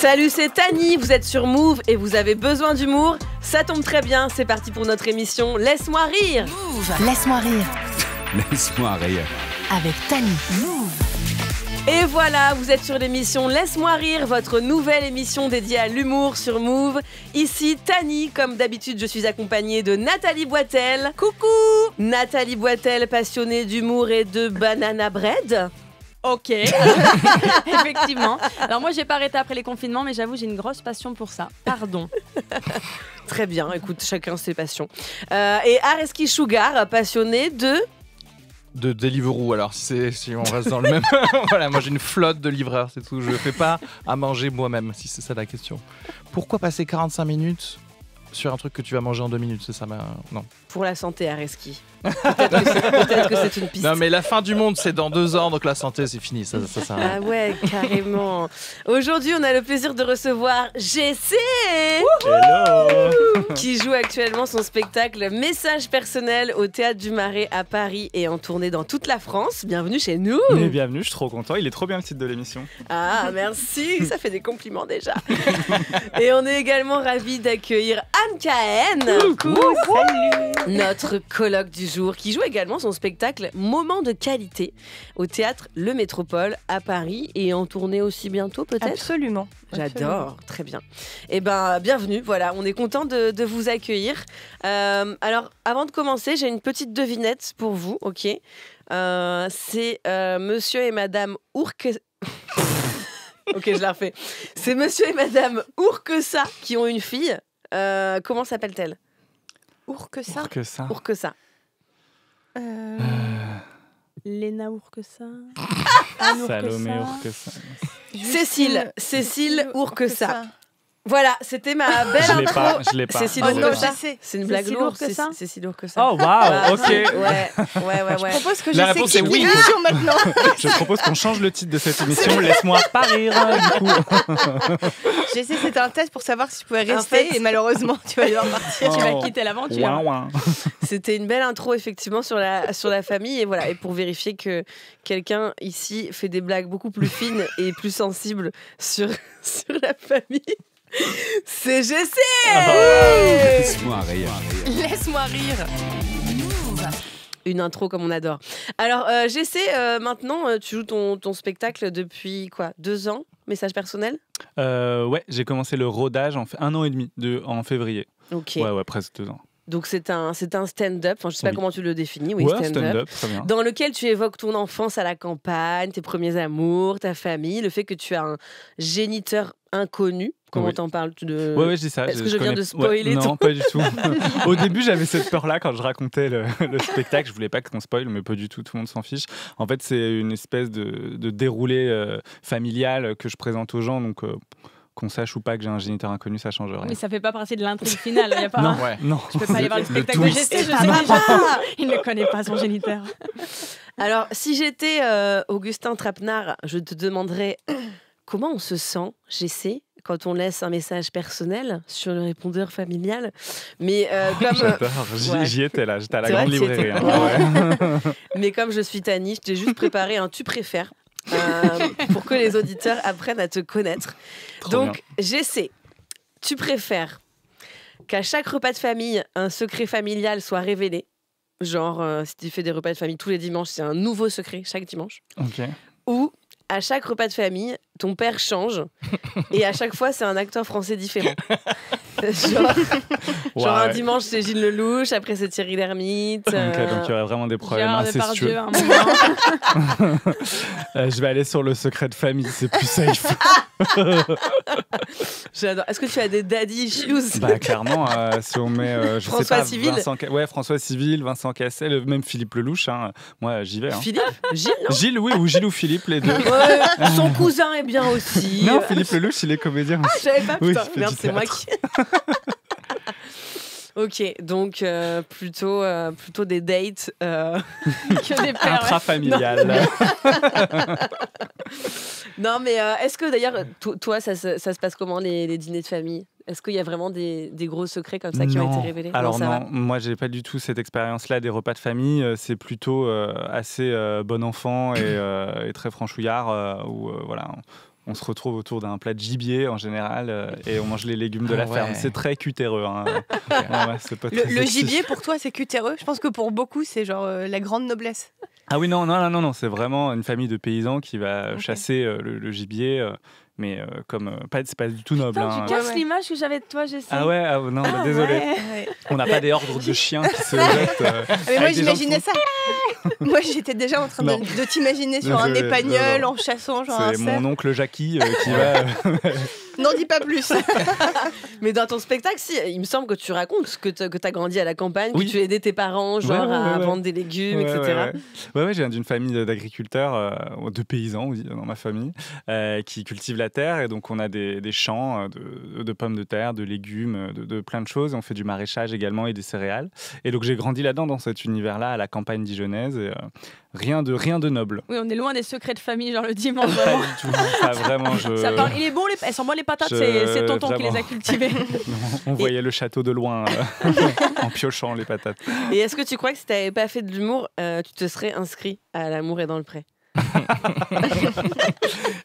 Salut, c'est Tani, vous êtes sur Move et vous avez besoin d'humour. Ça tombe très bien, c'est parti pour notre émission Laisse-moi rire. Move. Laisse-moi rire. Laisse-moi rire. Avec Tani. Move. Et voilà, vous êtes sur l'émission Laisse-moi rire, votre nouvelle émission dédiée à l'humour sur Move. Ici Tani, comme d'habitude, je suis accompagnée de Nathalie Boitel. Coucou. Nathalie Boitel, passionnée d'humour et de banana bread. Ok, effectivement. Alors moi j'ai pas arrêté après les confinements, mais j'avoue j'ai une grosse passion pour ça. Pardon. Très bien, écoute, chacun ses passions. Et Areski Sugar, passionné de Deliveroo, alors si on reste dans le même. Voilà, moi j'ai une flotte de livreurs, c'est tout. Je fais pas à manger moi-même, si c'est ça la question. Pourquoi passer 45 minutes sur un truc que tu vas manger en 2 minutes? C'est ça non. Pour la santé, Areski. Peut-être que c'est une piste. Non, mais la fin du monde, c'est dans 2 ans, donc la santé, c'est fini. Ça Ah ouais, carrément. Aujourd'hui, on a le plaisir de recevoir GC. Hello. Qui joue actuellement son spectacle Message personnel au Théâtre du Marais à Paris et en tournée dans toute la France. Bienvenue chez nous. Mais bienvenue, je suis trop content. Il est trop bien le titre de l'émission. Ah, merci. Ça fait des compliments déjà. Et on est également ravis d'accueillir Anne Cahen. Coucou, salut. Notre colloque du jour, qui joue également son spectacle Moment de qualité au théâtre Le Métropole à Paris et en tournée aussi bientôt peut-être. Absolument. J'adore, très bien. Eh ben, bienvenue, voilà, on est content de vous accueillir. Alors, avant de commencer, j'ai une petite devinette pour vous, ok. C'est monsieur et madame Ourque... Ok, je la refais. C'est monsieur et madame Ourquesa qui ont une fille. Comment s'appelle-t-elle? Ourquesa. Ourquesa. Léna Ourquesa. Salomé Ourquesa. Cécile Ourquesa. Voilà, c'était ma belle intro. Je l'ai pas. Cécile Oh non, Ourquesa. je sais. C'est une blague Cécile lourde. Ourquesa. Cécile Ourquesa. Oh waouh, ok. Ouais. Je propose que La je réponse sais est qui oui. l'émission maintenant. Je propose qu'on change le titre de cette émission. Laisse-moi pas rire, du coup. J'essaie, c'était un test pour savoir si tu pouvais En rester fait- et malheureusement tu vas devoir partir. Tu vas quitter l'aventure. Ouin, ouin. C'était une belle intro effectivement sur la famille et voilà, et pour vérifier que quelqu'un ici fait des blagues beaucoup plus fines et plus sensibles sur la famille. C'est GC. Laisse-moi rire. Laisse-moi rire. Une intro comme on adore. Alors GC, maintenant tu joues ton spectacle depuis quoi, 2 ans? Message personnel? Ouais, j'ai commencé le rodage 1 an et demi en février. Ok. Ouais, presque 2 ans. Donc c'est un stand-up, enfin, je sais pas Oui. comment tu le définis, oui, Ouais, stand-up. très bien. Dans lequel tu évoques ton enfance à la campagne, tes premiers amours, ta famille, le fait que tu as un géniteur inconnu. Comment Oui. t'en parles de... Ouais, je dis ça. Est-ce que je viens connais- de spoiler Non, tout pas du tout. Au début, j'avais cette peur-là quand je racontais le spectacle. Je voulais pas qu'on spoil, mais pas du tout. Tout le monde s'en fiche. En fait, c'est une espèce de déroulé familial que je présente aux gens. Donc, qu'on sache ou pas que j'ai un géniteur inconnu, ça change rien. Mais ça fait pas partie de l'intrigue finale. Y a pas Non, non. Je peux pas aller voir le spectacle de twist. GC, je sais déjà. Il ne connaît pas son géniteur. Alors, si j'étais Augustin Trapenard, je te demanderais comment on se sent, GC, quand on laisse un message personnel sur le répondeur familial. Mais comme... J'adore. Ouais. J'y étais là. J'étais à la C'est grande vrai que t'y librairie. étais. Ouais. Mais comme je suis Tani, je t'ai juste préparé un tu préfères pour que les auditeurs apprennent à te connaître. Trop Donc, GC, tu préfères qu'à chaque repas de famille, un secret familial soit révélé. Genre, si tu fais des repas de famille tous les dimanches, c'est un nouveau secret chaque dimanche. Ok. Ou à chaque repas de famille, ton père change et à chaque fois, c'est un acteur français différent. Genre un Ouais. dimanche, c'est Gilles Lelouch, après, c'est Thierry Lhermitte. Ok, donc il y aurait vraiment des problèmes Gérard incestueux. Depardieu, à un moment. Je vais aller sur le secret de famille, c'est plus safe. J'adore. Est-ce que tu as des daddy issues? Bah clairement, si on met, je François sais pas, Civil. François Civil, Vincent Cassel, même Philippe Lelouch, hein. Moi j'y vais. Hein. Philippe? Gilles, non? Gilles, oui, ou Gilles ou Philippe, les deux. Ouais, son cousin est bien aussi. Non, Philippe Lelouch, il est comédien. Ah, je savais pas, Oui, putain. il fait Merde, du c'est moi théâtre. qui... Ok, donc plutôt des dates. Que des pères. Intrafamilial. Non, mais est-ce que d'ailleurs, toi, ça se passe comment les dîners de famille? Est-ce qu'il y a vraiment des gros secrets comme ça qui ont été révélés? Alors ça non, va. moi j'ai pas du tout cette expérience-là des repas de famille. C'est plutôt assez bon enfant et très franchouillard. Où voilà, on se retrouve autour d'un plat de gibier en général et on mange les légumes de la ouais. ferme. C'est très cutéreux. Hein. Ouais, c'est pas très Le sexy. gibier, pour toi, c'est cutéreux. Je pense que pour beaucoup, c'est genre la grande noblesse. Ah oui, non, c'est vraiment une famille de paysans qui va Ok. chasser le gibier, mais c'est pas du tout noble. Putain, hein. tu casses Ouais. l'image que j'avais de toi, Jessie. Ah ouais, non, bah, désolé. Ouais. On n'a pas des ordres de chiens qui se jettent. Ah, mais moi, avec des gens qui j'imaginais font- ça. Moi, j'étais déjà en train Non. de t'imaginer sur un Désolé, épagnol non. en chassant genre un C'est cerf. mon oncle Jackie qui va. N'en dis pas plus. Mais dans ton spectacle, si, il me semble que tu racontes que tu as grandi à la campagne, Oui. que tu as aidé tes parents genre Ouais, à ouais. vendre des légumes, Ouais, etc. Ouais, je viens d'une famille d'agriculteurs, de paysans aussi, dans ma famille, qui cultivent la terre. Et donc, on a des champs de pommes de terre, de légumes, de plein de choses. On fait du maraîchage également et des céréales. Et donc, j'ai grandi là-dedans, dans cet univers-là, à la campagne dijonnaise. Et, rien de noble. Oui, on est loin des secrets de famille, genre le dimanche. Pas Vraiment. du tout. Ça, vraiment, Ça parle, il est bon, elles sont bonnes les patates, c'est tonton qui les a cultivées. On voyait le château de loin en piochant les patates. Et est-ce que tu crois que si tu n'avais pas fait de l'humour, tu te serais inscrit à L'amour est dans le pré?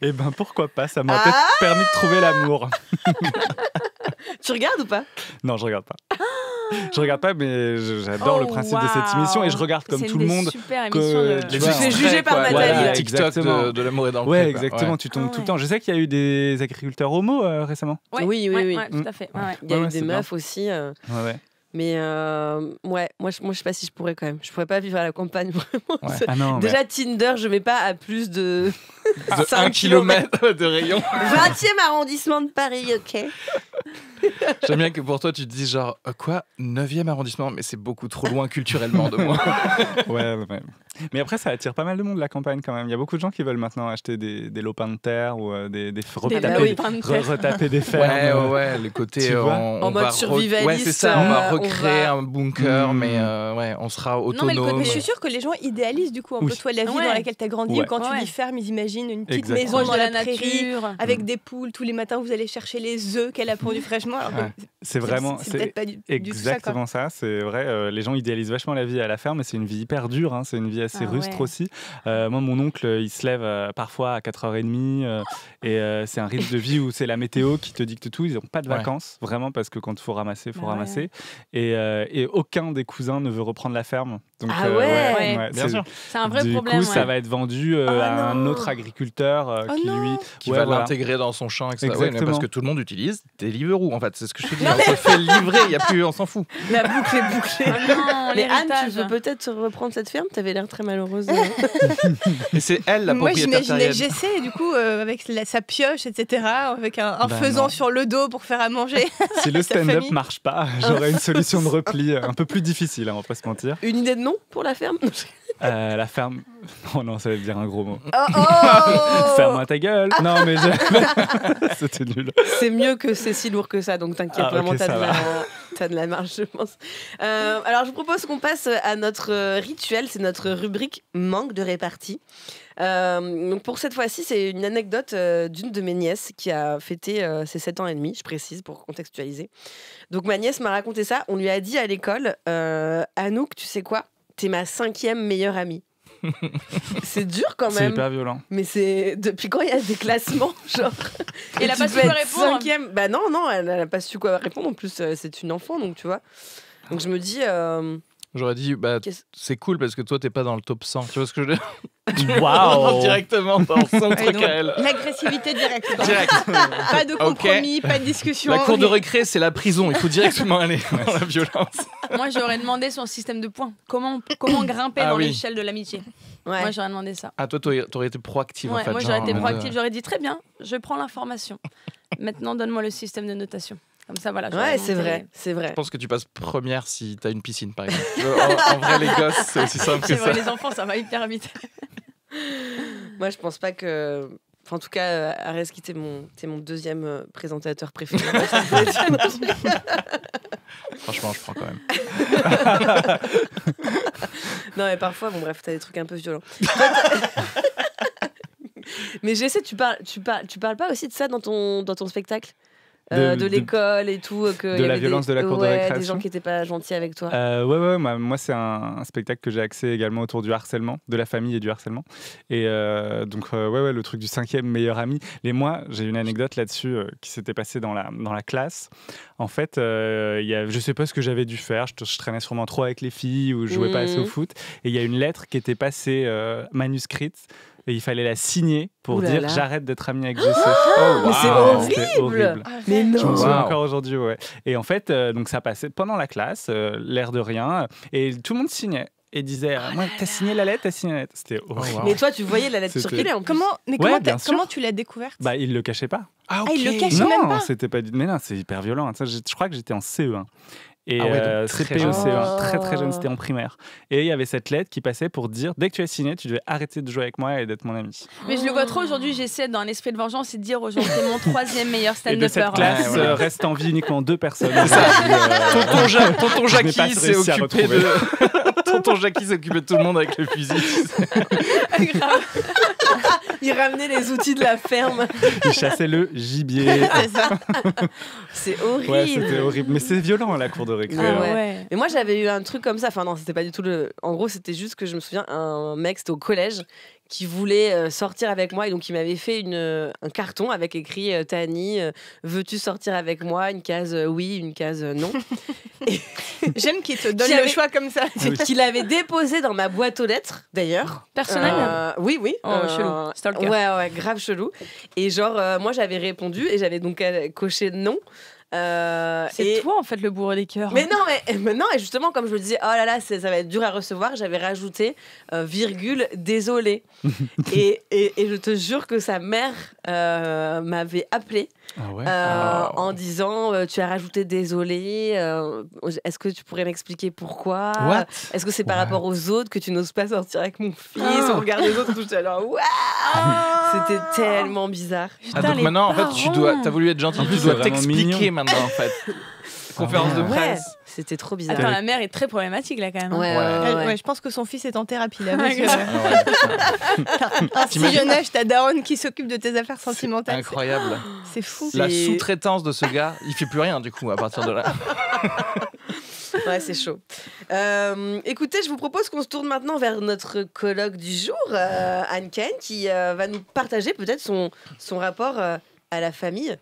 Et ben pourquoi pas, ça m'a peut-être permis de trouver l'amour. Tu regardes ou pas? Non, je regarde pas. Je regarde pas, mais j'adore le principe de cette émission et je regarde comme tout le monde. Super que- émission de... tu Tu vois, te fais en juger par quoi, Nathalie. voilà, le TikTok exactement. de l'amour et dans le Ouais, pré, quoi. exactement, Ouais. tu tombes Ah tout le ouais. temps. Je sais qu'il y a eu des agriculteurs homo récemment. Ouais, Oui, ouais, oui. ouais, tout à fait. Ouais, ouais. Il y a Ouais, eu ouais, des c'est bien. meufs aussi. Ouais. Mais ouais, moi je sais pas si je pourrais quand même. Je pourrais pas vivre à la campagne vraiment. Ouais. Ah non, Déjà Tinder, je mets pas à plus de De 5 1 kilomètre de rayon. 20e arrondissement de Paris, ok. J'aime bien que pour toi, tu te dises genre, quoi 9e arrondissement? Mais c'est beaucoup trop loin culturellement de moi. ouais. Mais après, ça attire pas mal de monde, la campagne, quand même. Il y a beaucoup de gens qui veulent maintenant acheter des lopins de terre ou bah oui. retaper des fermes. Ouais, le côté Tu vois on mode va survivaliste, ouais, c'est ça, on va on recréer va- un bunker, Mm. mais ouais, on sera Non, mais autonome. mais je suis sûre que les gens idéalisent du coup un peu Oui. toi la vie Ouais. dans laquelle tu as grandi. Ouais. Quand tu Ouais. dis ferme, ils imaginent une petite Exactement. maison Proche dans de la la prairie nature. avec des poules. Tous les matins, vous allez chercher les œufs qu'elle a pondus fraîchement. Alors que Ouais. C'est vraiment. c'est peut-être pas du tout ça. Quoi. Exactement ça, c'est vrai. Les gens idéalisent vachement la vie à la ferme, mais c'est une vie hyper dure. Hein, c'est une vie assez Ah rustre ouais. aussi. Moi, mon oncle, il se lève parfois à 4h30 et c'est un rythme de vie où c'est la météo qui te dicte tout. Ils n'ont pas de Ouais. vacances, vraiment, parce que quand il faut ramasser, il faut Bah ouais. ramasser. Et aucun des cousins ne veut reprendre la ferme. Donc, Ah ouais. Ouais. Bien c'est- sûr. C'est un vrai du problème. coup, ça ouais. va être vendu Oh à un non. autre agriculteur Oh qui, non. lui, Qui ouais, va voilà. l'intégrer dans son champ, etc. Ouais, mais Exactement. parce que tout le monde utilise Deliveroo, en fait. C'est ce que je te dis. On se fait livrer, il y a plus, on s'en fout. La boucle est bouclée. Ah non, Mais Anne, l'héritage. tu veux peut-être reprendre cette ferme? T'avais l'air très malheureuse. Et c'est elle la Moi, propriétaire j'imaginais terrienne. Jessé, du coup, avec sa pioche, etc., avec un Bah faisan non. sur le dos pour faire à manger. Si le Sa stand-up famille. marche pas, j'aurais une solution de repli un peu plus difficile, hein, on va pas se mentir. Une idée de nom pour la ferme? La ferme. Oh non, ça veut dire un gros mot. Oh, oh Ferme-moi ta gueule. Non, mais c'était nul. C'est mieux que c'est si lourd que ça, donc t'inquiète, Ah, vraiment, ok, ça va. t'as de la marge, je pense. Alors, je vous propose qu'on passe à notre rituel, c'est notre rubrique manque de répartie. Donc pour cette fois-ci, c'est une anecdote d'une de mes nièces qui a fêté ses 7 ans et demi, je précise pour contextualiser. Donc ma nièce m'a raconté ça, on lui a dit à l'école, Anouk, tu sais quoi? T'es ma 5e meilleure amie. C'est dur quand C'est même. hyper violent. Mais c'est depuis quand il y a des classements, genre. Elle a tu pas su peux quoi être répondre. 5e. Bah non, elle n'a pas su quoi répondre. En plus, c'est une enfant, donc tu vois. Donc je me dis, J'aurais dit, bah, Qu'est-ce- c'est cool parce que toi, t'es pas dans le top 100. Tu vois ce que je veux dire? Waouh. Directement dans son Ouais, truc donc, à elle. l'agressivité directe. quoi. Direct. Pas de compromis, pas de discussion. La cour de récré, c'est la prison. Il faut directement aller dans la violence. Moi, j'aurais demandé son système de points. Comment grimper Ah dans oui. l'échelle de l'amitié. ouais. Moi, j'aurais demandé ça. Ah, toi, t'aurais été proactive en Ouais, fait. moi, genre, j'aurais été en mode, proactive. J'aurais dit très bien, je prends l'information. Maintenant, donne-moi le système de notation. Comme ça, voilà. j'aurais Ouais, c'est monté- vrai, c'est vrai. Je pense que tu passes première si t'as une piscine, par exemple. En vrai, les gosses, c'est aussi simple que C'est vrai, ça. les enfants, ça va hyper vite. Moi, je pense pas que. Enfin, en tout cas, Areski, t'es mon deuxième présentateur préféré. Franchement, je prends quand même. Non, mais parfois, bon, bref, t'as des trucs un peu violents. Mais j'essaie, tu parles pas aussi de ça dans ton spectacle? De- de l'école et tout, que de il y la avait violence de la cour de des récréation. gens qui étaient pas gentils avec toi. Ouais, moi c'est un spectacle que j'ai axé également autour du harcèlement, de la famille et du harcèlement. Et donc le truc du 5e meilleur ami. Et moi, j'ai une anecdote là-dessus qui s'était passée dans la classe. En fait, je sais pas ce que j'avais dû faire. Je traînais sûrement trop avec les filles ou je jouais pas assez au foot. Et il y a une lettre qui était passée manuscrite. Et il fallait la signer pour Ouh là dire là. j'arrête d'être ami avec Jessie. Mais c'est C'était horrible. Mais Je me non. souviens Wow. encore aujourd'hui, ouais. Et en fait, donc ça passait pendant la classe, l'air de rien, et tout le monde signait et disait moi, t'as signé la lettre, C'était horrible. Mais toi, tu voyais la lettre C'était- circuler en plus. bien sûr. Comment tu l'as découverte? Bah, il le cachait pas. Ah, il le cachait même Non, pas. c'était pas du. Mais non, c'est hyper violent. Ça, je crois que j'étais en CE1. Et Ah ouais, donc très CPE, jeune. CE1, très très jeune, c'était en primaire. Et il y avait cette lettre qui passait pour dire dès que tu as signé, tu devais arrêter de jouer avec moi et d'être mon ami. Mais je le vois trop aujourd'hui, j'essaie dans un esprit de vengeance et de dire aujourd'hui c'est mon 3e meilleur Et de cette stand-upper. classe Ouais, ouais. reste en vie uniquement 2 personnes. Tonton Je n'ai pas Jackie s'est réussi à occupé retrouver. de. Tonton Jackie s'est occupé de tout le monde avec le fusil. Il ramenait les outils de la ferme. Il chassait le gibier. C'est ça. C'est horrible. Ouais, c'était horrible. Mais c'est violent à la cour de récré. Ah hein. ouais. Mais moi, j'avais eu un truc comme ça. Enfin, non, c'était pas du tout le. En gros, c'était juste que je me souviens, un mec, c'était au collège, qui voulait sortir avec moi. Et donc, il m'avait fait un carton avec écrit Tani, veux-tu sortir avec moi? Une case oui, une case non. J'aime qu'il te donne Qui le avait- choix comme ça. Qu'il avait déposé dans ma boîte aux lettres, d'ailleurs. Personnel. Oui, oui. Oh, chelou. Stalker. Ouais, grave chelou. Et genre, moi, j'avais répondu et j'avais donc coché non. C'est et... toi en fait le bourreau des cœurs. Mais non, et justement, comme je me disais, oh là là, ça va être dur à recevoir, j'avais rajouté virgule, désolé. et je te jure que sa mère m'avait appelé Ah ouais. en disant tu as rajouté désolé, est-ce que tu pourrais m'expliquer pourquoi? What? Est-ce que c'est par Ouais. rapport aux autres que tu n'oses pas sortir avec mon fils? Ah. On regarde les autres, tout j'étais là, waouh. C'était tellement bizarre. Ah, donc les maintenant, en fait, tu dois être gentil, En plus, tu dois c'est vraiment t'expliquer mignon. maintenant, en fait. Conférence de Ouais, presse. c'était trop bizarre. Attends, la mère est très problématique là quand même. hein. Ouais, je pense que son fils est en thérapie là. parce que, Ah un si jeune âge, ta daronne qui s'occupe de tes affaires sentimentales. Incroyable. C'est fou. La C'est- sous-traitance de ce gars, il fait plus rien du coup à partir de là. Ouais, c'est chaud. Écoutez, je vous propose qu'on se tourne maintenant vers notre colloque du jour, Anne Ken, qui va nous partager peut-être son rapport à la famille.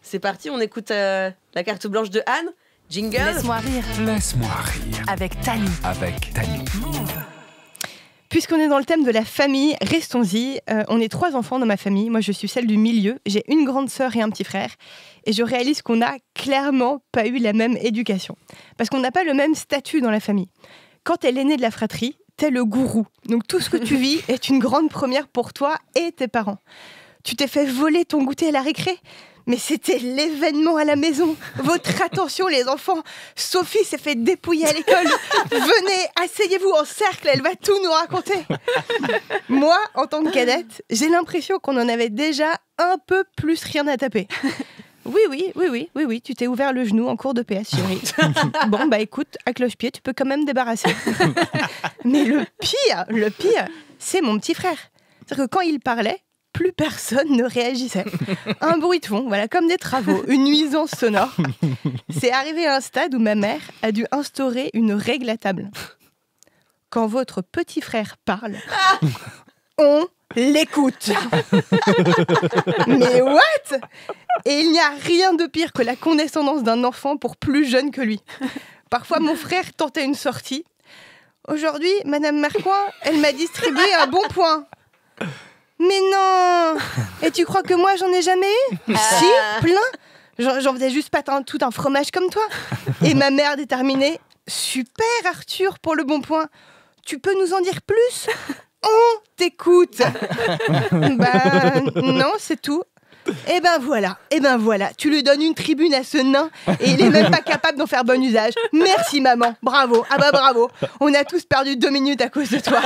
C'est parti, on écoute la carte blanche de Anne. Jingle. Laisse-moi rire Laisse-moi rire. avec Tani. Avec Tani. Puisqu'on est dans le thème de la famille, restons-y. On est 3 enfants dans ma famille. Moi, je suis celle du milieu. J'ai une grande sœur et un petit frère. Et je réalise qu'on n'a clairement pas eu la même éducation. Parce qu'on n'a pas le même statut dans la famille. Quand t'es l'aîné de la fratrie, t'es le gourou. Donc tout ce que tu vis est une grande première pour toi et tes parents. Tu t'es fait voler ton goûter à la récré. Mais c'était l'événement à la maison. Votre attention, les enfants. Sophie s'est fait dépouiller à l'école. Venez, asseyez-vous en cercle, elle va tout nous raconter. Moi, en tant que cadette, j'ai l'impression qu'on en avait déjà un peu plus rien à taper. Oui, tu t'es ouvert le genou en cours de PS, chérie. Bon, bah écoute, à cloche-pied, tu peux quand même débarrasser. Mais le pire, c'est mon petit frère. C'est-à-dire que quand il parlait, plus personne ne réagissait. Un bruit de fond, voilà, comme des travaux, une nuisance sonore. C'est arrivé à un stade où ma mère a dû instaurer une règle à table. Quand votre petit frère parle, on l'écoute. Mais what? Et il n'y a rien de pire que la condescendance d'un enfant pour plus jeune que lui. Parfois, mon frère tentait une sortie. Aujourd'hui, Madame Marcoing, elle m'a distribué un bon point. Mais non! Et tu crois que moi, j'en ai jamais eu? Si, plein. J'en faisais juste pas tout un fromage comme toi. Et ma mère déterminée, super Arthur pour le bon point. Tu peux nous en dire plus? On t'écoute. Bah non, c'est tout. Et ben voilà, tu lui donnes une tribune à ce nain et il est même pas capable d'en faire bon usage. Merci maman, bravo, ah bah bravo. On a tous perdu 2 minutes à cause de toi.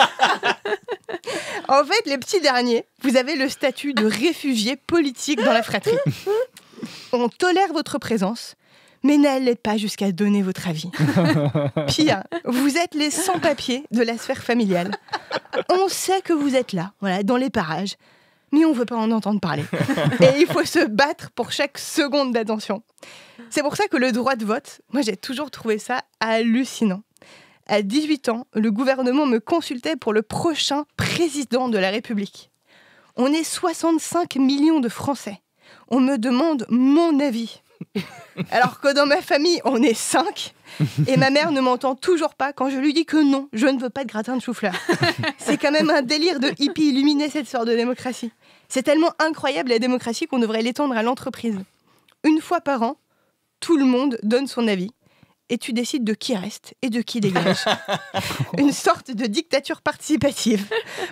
En fait, les petits derniers, vous avez le statut de réfugié politique dans la fratrie. On tolère votre présence, mais n'allez pas jusqu'à donner votre avis. Pire, vous êtes les sans-papiers de la sphère familiale. On sait que vous êtes là, voilà, dans les parages. mais on ne veut pas en entendre parler. Et il faut se battre pour chaque seconde d'attention. C'est pour ça que le droit de vote, moi j'ai toujours trouvé ça hallucinant. À 18 ans, le gouvernement me consultait pour le prochain président de la République. On est 65 millions de Français. On me demande mon avis. Alors que dans ma famille, on est 5. Et ma mère ne m'entend toujours pas quand je lui dis que non, je ne veux pas de gratin de chou-fleur. C'est quand même un délire de hippie illuminé, cette sorte de démocratie. C'est tellement incroyable la démocratie qu'on devrait l'étendre à l'entreprise. Une fois par an, tout le monde donne son avis. Et tu décides de qui reste et de qui dégage. Une sorte de dictature participative.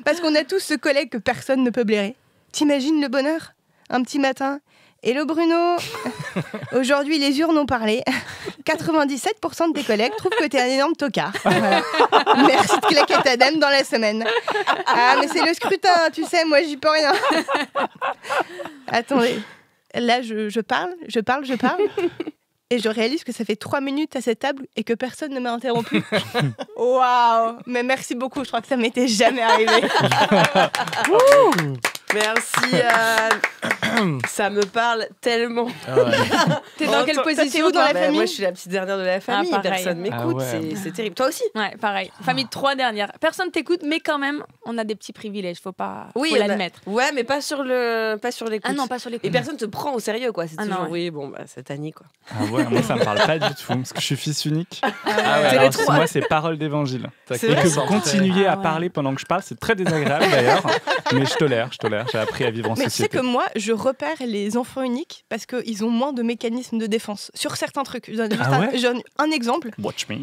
Parce qu'on a tous ce collègue que personne ne peut blairer. T'imagines le bonheur ? Un petit matin. Hello Bruno. Aujourd'hui, les urnes ont parlé. 97% de tes collègues trouvent que t'es un énorme tocard. Voilà. Merci de claquer ta dame dans la semaine. Ah, mais c'est le scrutin, tu sais, moi j'y peux rien. Attendez. Là, je parle. Et je réalise que ça fait 3 minutes à cette table et que personne ne m'a interrompu. Waouh! Mais merci beaucoup, je crois que ça m'était jamais arrivé. Merci. Ça me parle tellement. T'es dans quelle position où dans la famille? Moi, je suis la petite dernière de la famille. pareil. Personne m'écoute. C'est terrible. Toi aussi? Ouais, pareil. Famille de 3 dernières. Personne t'écoute, mais quand même, on a des petits privilèges. Faut l'admettre. Ouais, mais pas sur l'écoute. Ah non, pas sur l'écoute. Et personne te prend au sérieux, quoi. C'est toujours, non, oui, bon, bah, c'est Annie, quoi. Ah ouais, moi ça me parle pas du tout, parce que je suis fils unique. alors, Moi c'est parole d'évangile. C'est Et vrai, que ça, vous continuiez à ouais. parler pendant que je parle, c'est très désagréable d'ailleurs. Mais je tolère. J'ai appris à vivre en Mais tu sais société. que moi, je repère les enfants uniques parce qu'ils ont moins de mécanismes de défense sur certains trucs. Je donne juste un exemple. Watch me.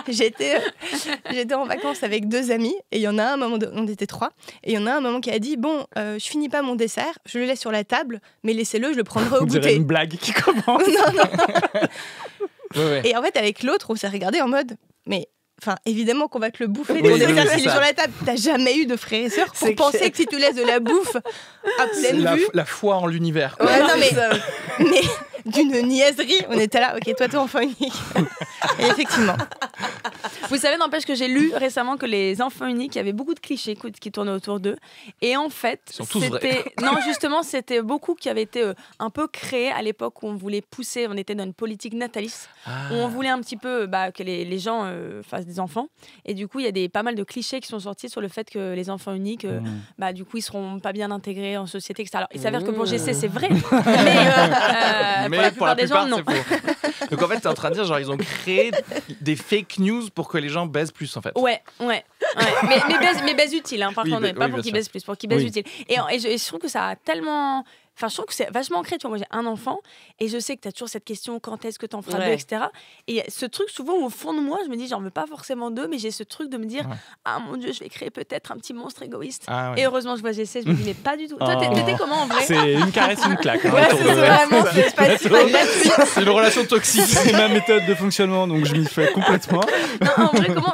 J'étais en vacances avec 2 amis et il y en a un moment, on était 3, et il y en a un moment qui a dit bon, je finis pas mon dessert, je le laisse sur la table, mais laissez-le, je le prendrai au On dirait goûter. une blague qui commence. Ouais. Et en fait, avec l'autre, on s'est regardé en mode mais. Enfin, évidemment qu'on va te le bouffer. Oui, Ton oui, dessert, c'est s'il est ça. sur la table. T'as jamais eu de frères et sœurs pour C'est penser clair. que si tu laisses de la bouffe à pleine vue. La foi en l'univers. Ouais, non, c'est ça. mais d'une niaiserie. On était là, ok, toi, t'es enfant unique. Et effectivement. Vous savez, n'empêche que j'ai lu récemment que les enfants uniques, il y avait beaucoup de clichés qui tournaient autour d'eux. Et en fait, Ils sont tous vrais. Non, justement, c'était beaucoup qui avaient été un peu créés à l'époque où on voulait pousser, on était dans une politique nataliste, où on voulait un petit peu que les gens fassent des enfants. Et du coup, il y a pas mal de clichés qui sont sortis sur le fait que les enfants uniques, du coup, ils seront pas bien intégrés en société, etc. Alors, il s'avère que pour GC, c'est vrai. Mais pour la plupart des gens, non. c'est faux. Donc en fait, t'es en train de dire, genre, ils ont créé des fake news pour que les gens baisent plus, en fait. Ouais. Mais baise utile, hein, par Oui, contre, bah, pas oui, pour bien qu'ils sûr. baisent plus, pour qu'ils baisent Oui. utile. Et je trouve que ça a tellement... Enfin, je trouve que c'est vachement ancré. Tu vois, moi, j'ai un enfant et je sais que tu as toujours cette question quand est-ce que tu en feras 2, etc. Et ce truc, souvent, au fond de moi, je me dis, j'en veux pas forcément 2, mais j'ai ce truc de me dire, ah mon Dieu, je vais créer peut-être un petit monstre égoïste. Ah, ouais. Et heureusement, je vois GC, je me dis, mais pas du tout. Toi, t'étais comment en vrai? C'est une caresse, une claque. hein, Ouais, autour c'est de- vraiment, c'est pas si mal là-dessus. C'est une relation toxique. C'est ma méthode de fonctionnement, donc je m'y fais complètement. Non,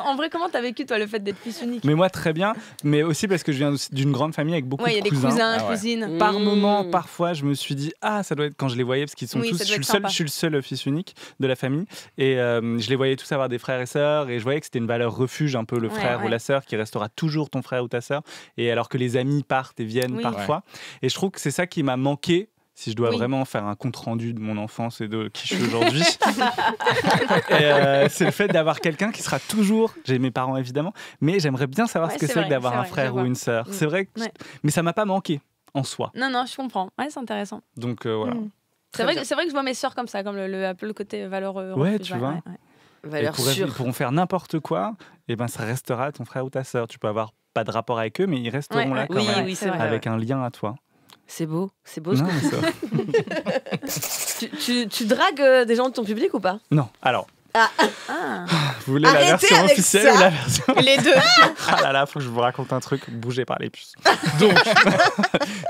en vrai, comment t'as vécu, toi, le fait d'être fils unique? Mais moi, très bien. Mais aussi parce que je viens d'une grande famille avec beaucoup Ouais, il y a de des cousins. cousins, Ah ouais. cousines. Par moment, parfois, je me suis dit ça doit être quand je les voyais parce qu'ils sont Oui, tous. ça Je doit suis, être sympa. je suis le seul fils unique de la famille et je les voyais tous avoir des frères et sœurs et je voyais que c'était une valeur refuge un peu le frère ou la sœur qui restera toujours ton frère ou ta sœur et alors que les amis partent et viennent parfois et je trouve que c'est ça qui m'a manqué. Si je dois vraiment faire un compte-rendu de mon enfance et de qui je suis aujourd'hui, c'est le fait d'avoir quelqu'un qui sera toujours... J'ai mes parents évidemment, mais j'aimerais bien savoir ce que c'est que d'avoir un frère ou une sœur. C'est vrai, mais ça m'a pas manqué en soi. Non, je comprends. Ouais, c'est intéressant. Donc voilà. C'est vrai que je vois mes sœurs comme ça, comme un peu le côté valeur Ouais, refuge, tu vois. Valeur Ils sûre. pourront faire n'importe quoi, et ben ça restera ton frère ou ta sœur. Tu peux avoir pas de rapport avec eux, mais ils resteront là quand Oui, même, oui, c'est vrai. avec un lien à toi. C'est beau ce Non, que tu dragues des gens de ton public ou pas? non, alors, Ah. vous voulez la Arrêtez version avec officielle ça. ou la version... Les deux. Ah là là, faut que je vous raconte un truc, bougez par les puces. Donc,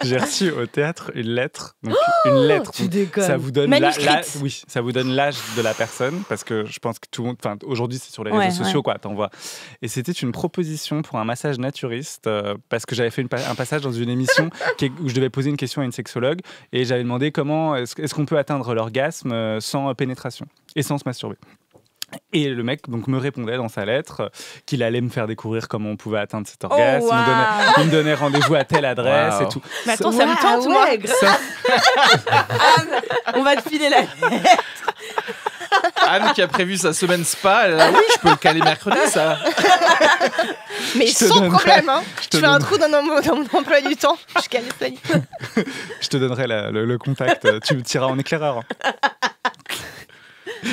j'ai reçu au théâtre une lettre. Donc, une lettre. Tu déconnes. Ça vous donne Manuscrite. oui, ça vous donne l'âge de la personne parce que je pense que tout le monde, enfin aujourd'hui c'est sur les réseaux sociaux quoi, t'envoies. Et c'était une proposition pour un massage naturiste parce que j'avais fait un passage dans une émission où je devais poser une question à une sexologue et j'avais demandé comment est-ce qu'on peut atteindre l'orgasme sans pénétration et sans se masturber. Et le mec donc me répondait dans sa lettre qu'il allait me faire découvrir comment on pouvait atteindre cet orgasme. wow. Il me donnait rendez-vous à telle adresse et tout. Mais attends, ça me tente, moi. On va te filer la. Anne qui a prévu sa semaine spa, elle est là, oui, je peux le caler mercredi, ça. Mais Je te sans donnerai- problème, hein. je Je te fais un donne- trou dans mon emploi du temps. Je cale ça. Je te donnerai le contact. Tu me tireras en éclaireur.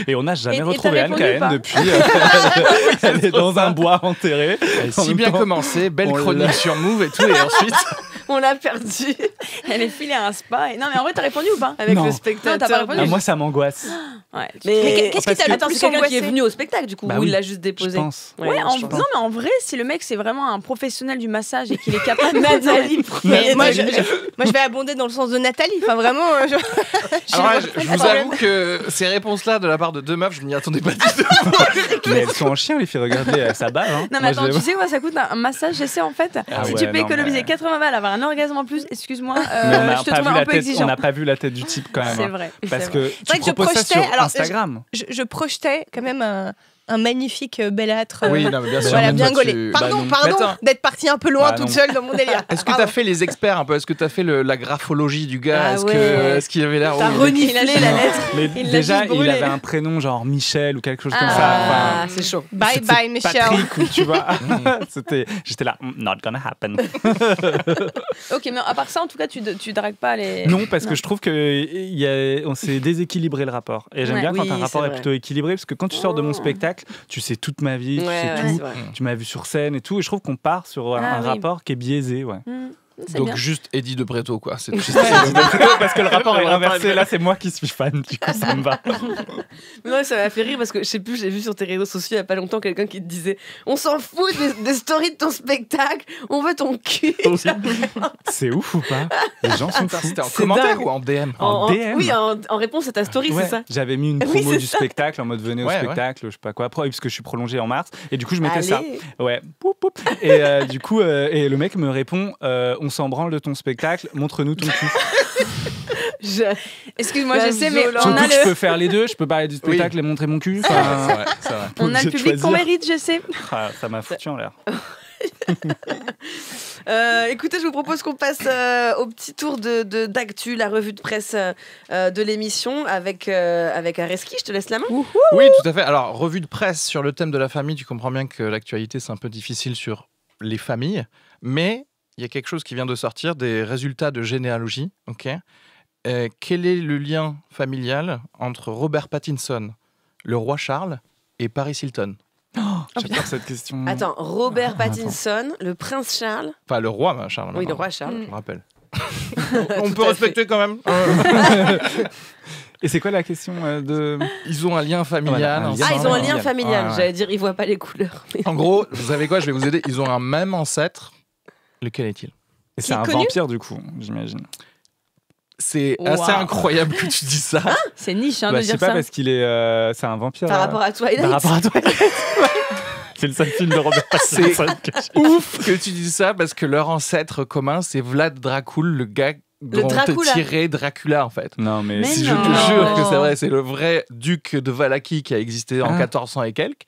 Et on n'a jamais Et retrouvé t'as Anne répondu ou Cahen pas depuis. Elle est dans un bois enterré. Elle est En si même bien temps, commencé, belle on chronique l'a- sur Move et tout, et ensuite. On l'a perdu Elle est filée à un spa. Non, mais en vrai, t'as répondu ou pas? avec Non. le Non, t'as spectateur. pas répondu. Ah, moi, ça m'angoisse. Ouais. Mais qu'est-ce qui t'a le Attends, plus c'est quelqu'un qui est angoissé venu au spectacle du coup, Bah ou oui, il l'a juste Je déposé. pense. Ouais, je pense. non, mais en vrai, si le mec c'est vraiment un professionnel du massage et qu'il est capable de Nathalie, Mais moi, Nathalie. moi, je vais abonder dans le sens de Nathalie. Enfin, vraiment. Alors là, je vous avoue que ces réponses-là de la part de deux meufs, je m'y attendais pas du tout. Mais elles sont en chien, les filles. Regardez, ça bave. Hein. Non mais Moi, attends, je les tu sais quoi ça coûte un massage j'essaie en fait. Ah Si ouais, tu peux non, économiser mais- 80 balles, avoir un orgasme en plus, excuse-moi, Mais on n'a je te pas trouve vu un la peu tête. exigeant. On n'a pas vu la tête du type quand même. C'est hein. vrai. Parce c'est que vrai. tu vrai que je proposes ça projetais- sur alors, Instagram. Je projetais quand même un magnifique belâtre. Oui, non, mais bien sûr. Voilà, même bien toi, gaulé. tu- Pardon, bah non. pardon Mais attends. d'être partie un peu loin Bah toute non. seule dans mon délire. Est-ce que tu as fait les experts un peu? Est-ce que tu as fait la graphologie du gars? Ah Est-ce ouais. est-ce qu'il avait l'air. T'as oh, il est- reniflé la lettre. Mais Il l'a déjà, juste il brûlé. avait un prénom genre Michel ou quelque chose comme ça. Ah, Enfin, c'est chaud. Bye c'est bye, Michel. Patrick, ou tu vois. J'étais là, not gonna happen. Ok, mais à part ça, en tout cas, tu dragues pas les. Non, parce que je trouve qu'on s'est déséquilibré le rapport. Et j'aime Ouais. bien quand Oui, un rapport c'est est vrai. plutôt équilibré, parce que quand tu sors de mon spectacle, tu sais toute ma vie, tu sais Ouais, tout. c'est vrai. Tu m'as vu sur scène et tout. Et je trouve qu'on part sur un Ah oui. rapport qui est biaisé. Ouais. C'est Donc bien. juste Eddie de Preto, quoi. C'est Parce que le rapport est inversé. Là, c'est moi qui suis fan. Du coup, ça me va. Mais ouais, ça m'a fait rire parce que je sais plus, j'ai vu sur tes réseaux sociaux il y a pas longtemps quelqu'un qui te disait on s'en fout des stories de ton spectacle, on veut ton cul. C'est ouf ou pas? Les gens sont fous. C'était en C'est commentaire dingue. ou en DM? En DM. Oui, en réponse à ta story, Ouais, c'est ça. j'avais mis une Oui, promo c'est du ça. spectacle en mode venez au Ouais, spectacle, je sais pas quoi, parce que je suis prolongé en mars. Et du coup, je mettais ça. Allez. Ouais. Poup, poup. Et du coup, et le mec me répond on s'en branle de ton spectacle, montre-nous ton cul. Excuse-moi, La je sais, mais violence. on Surtout a que je peux le, faire les deux, je peux parler du spectacle et montrer mon cul. C'est Enfin, vrai, c'est vrai. on a le obligé de public qu'on choisir. mérite, je sais. ça m'a foutu en l'air. Écoutez, je vous propose qu'on passe au petit tour d'actu, la revue de presse de l'émission avec Areski. Je te laisse la main. Oui, tout à fait. Alors, revue de presse sur le thème de la famille. Tu comprends bien que l'actualité, c'est un peu difficile sur les familles. Mais il y a quelque chose qui vient de sortir, des résultats de généalogie. Ok. Quel est le lien familial entre Robert Pattinson, le roi Charles, et Paris Hilton? J'adore cette question. Attends, Robert Pattinson, le prince Charles. Enfin, le roi Charles. Oui, le pardon. roi Charles. Je me rappelle. Tout On peut à respecter quand même. Et c'est quoi la question de. Ils ont un lien familial. Voilà, un lien Ah, ils ont un lien familial. familial. Ouais, ouais. J'allais dire, ils voient pas les couleurs. En gros, vous savez quoi? Je vais vous aider. Ils ont un même ancêtre. Lequel est-il? Et c'est est un connu vampire, du coup, j'imagine. C'est Wow. assez incroyable que tu dis ça. C'est niche hein, Bah, de je sais dire pas, ça. parce qu'il est. C'est un vampire. Par rapport à Twilight. Par rapport à toi. C'est le seul film de Robert Pattinson que j'ai. Ouf que tu dis ça parce que leur ancêtre commun, c'est Vlad Dracul, le gars dont Dracula. est tiré Dracula en fait. Non, mais. Mais Si je non. te jure que c'est vrai, c'est le vrai duc de Valaquie qui a existé en Ah. 1400 et quelques,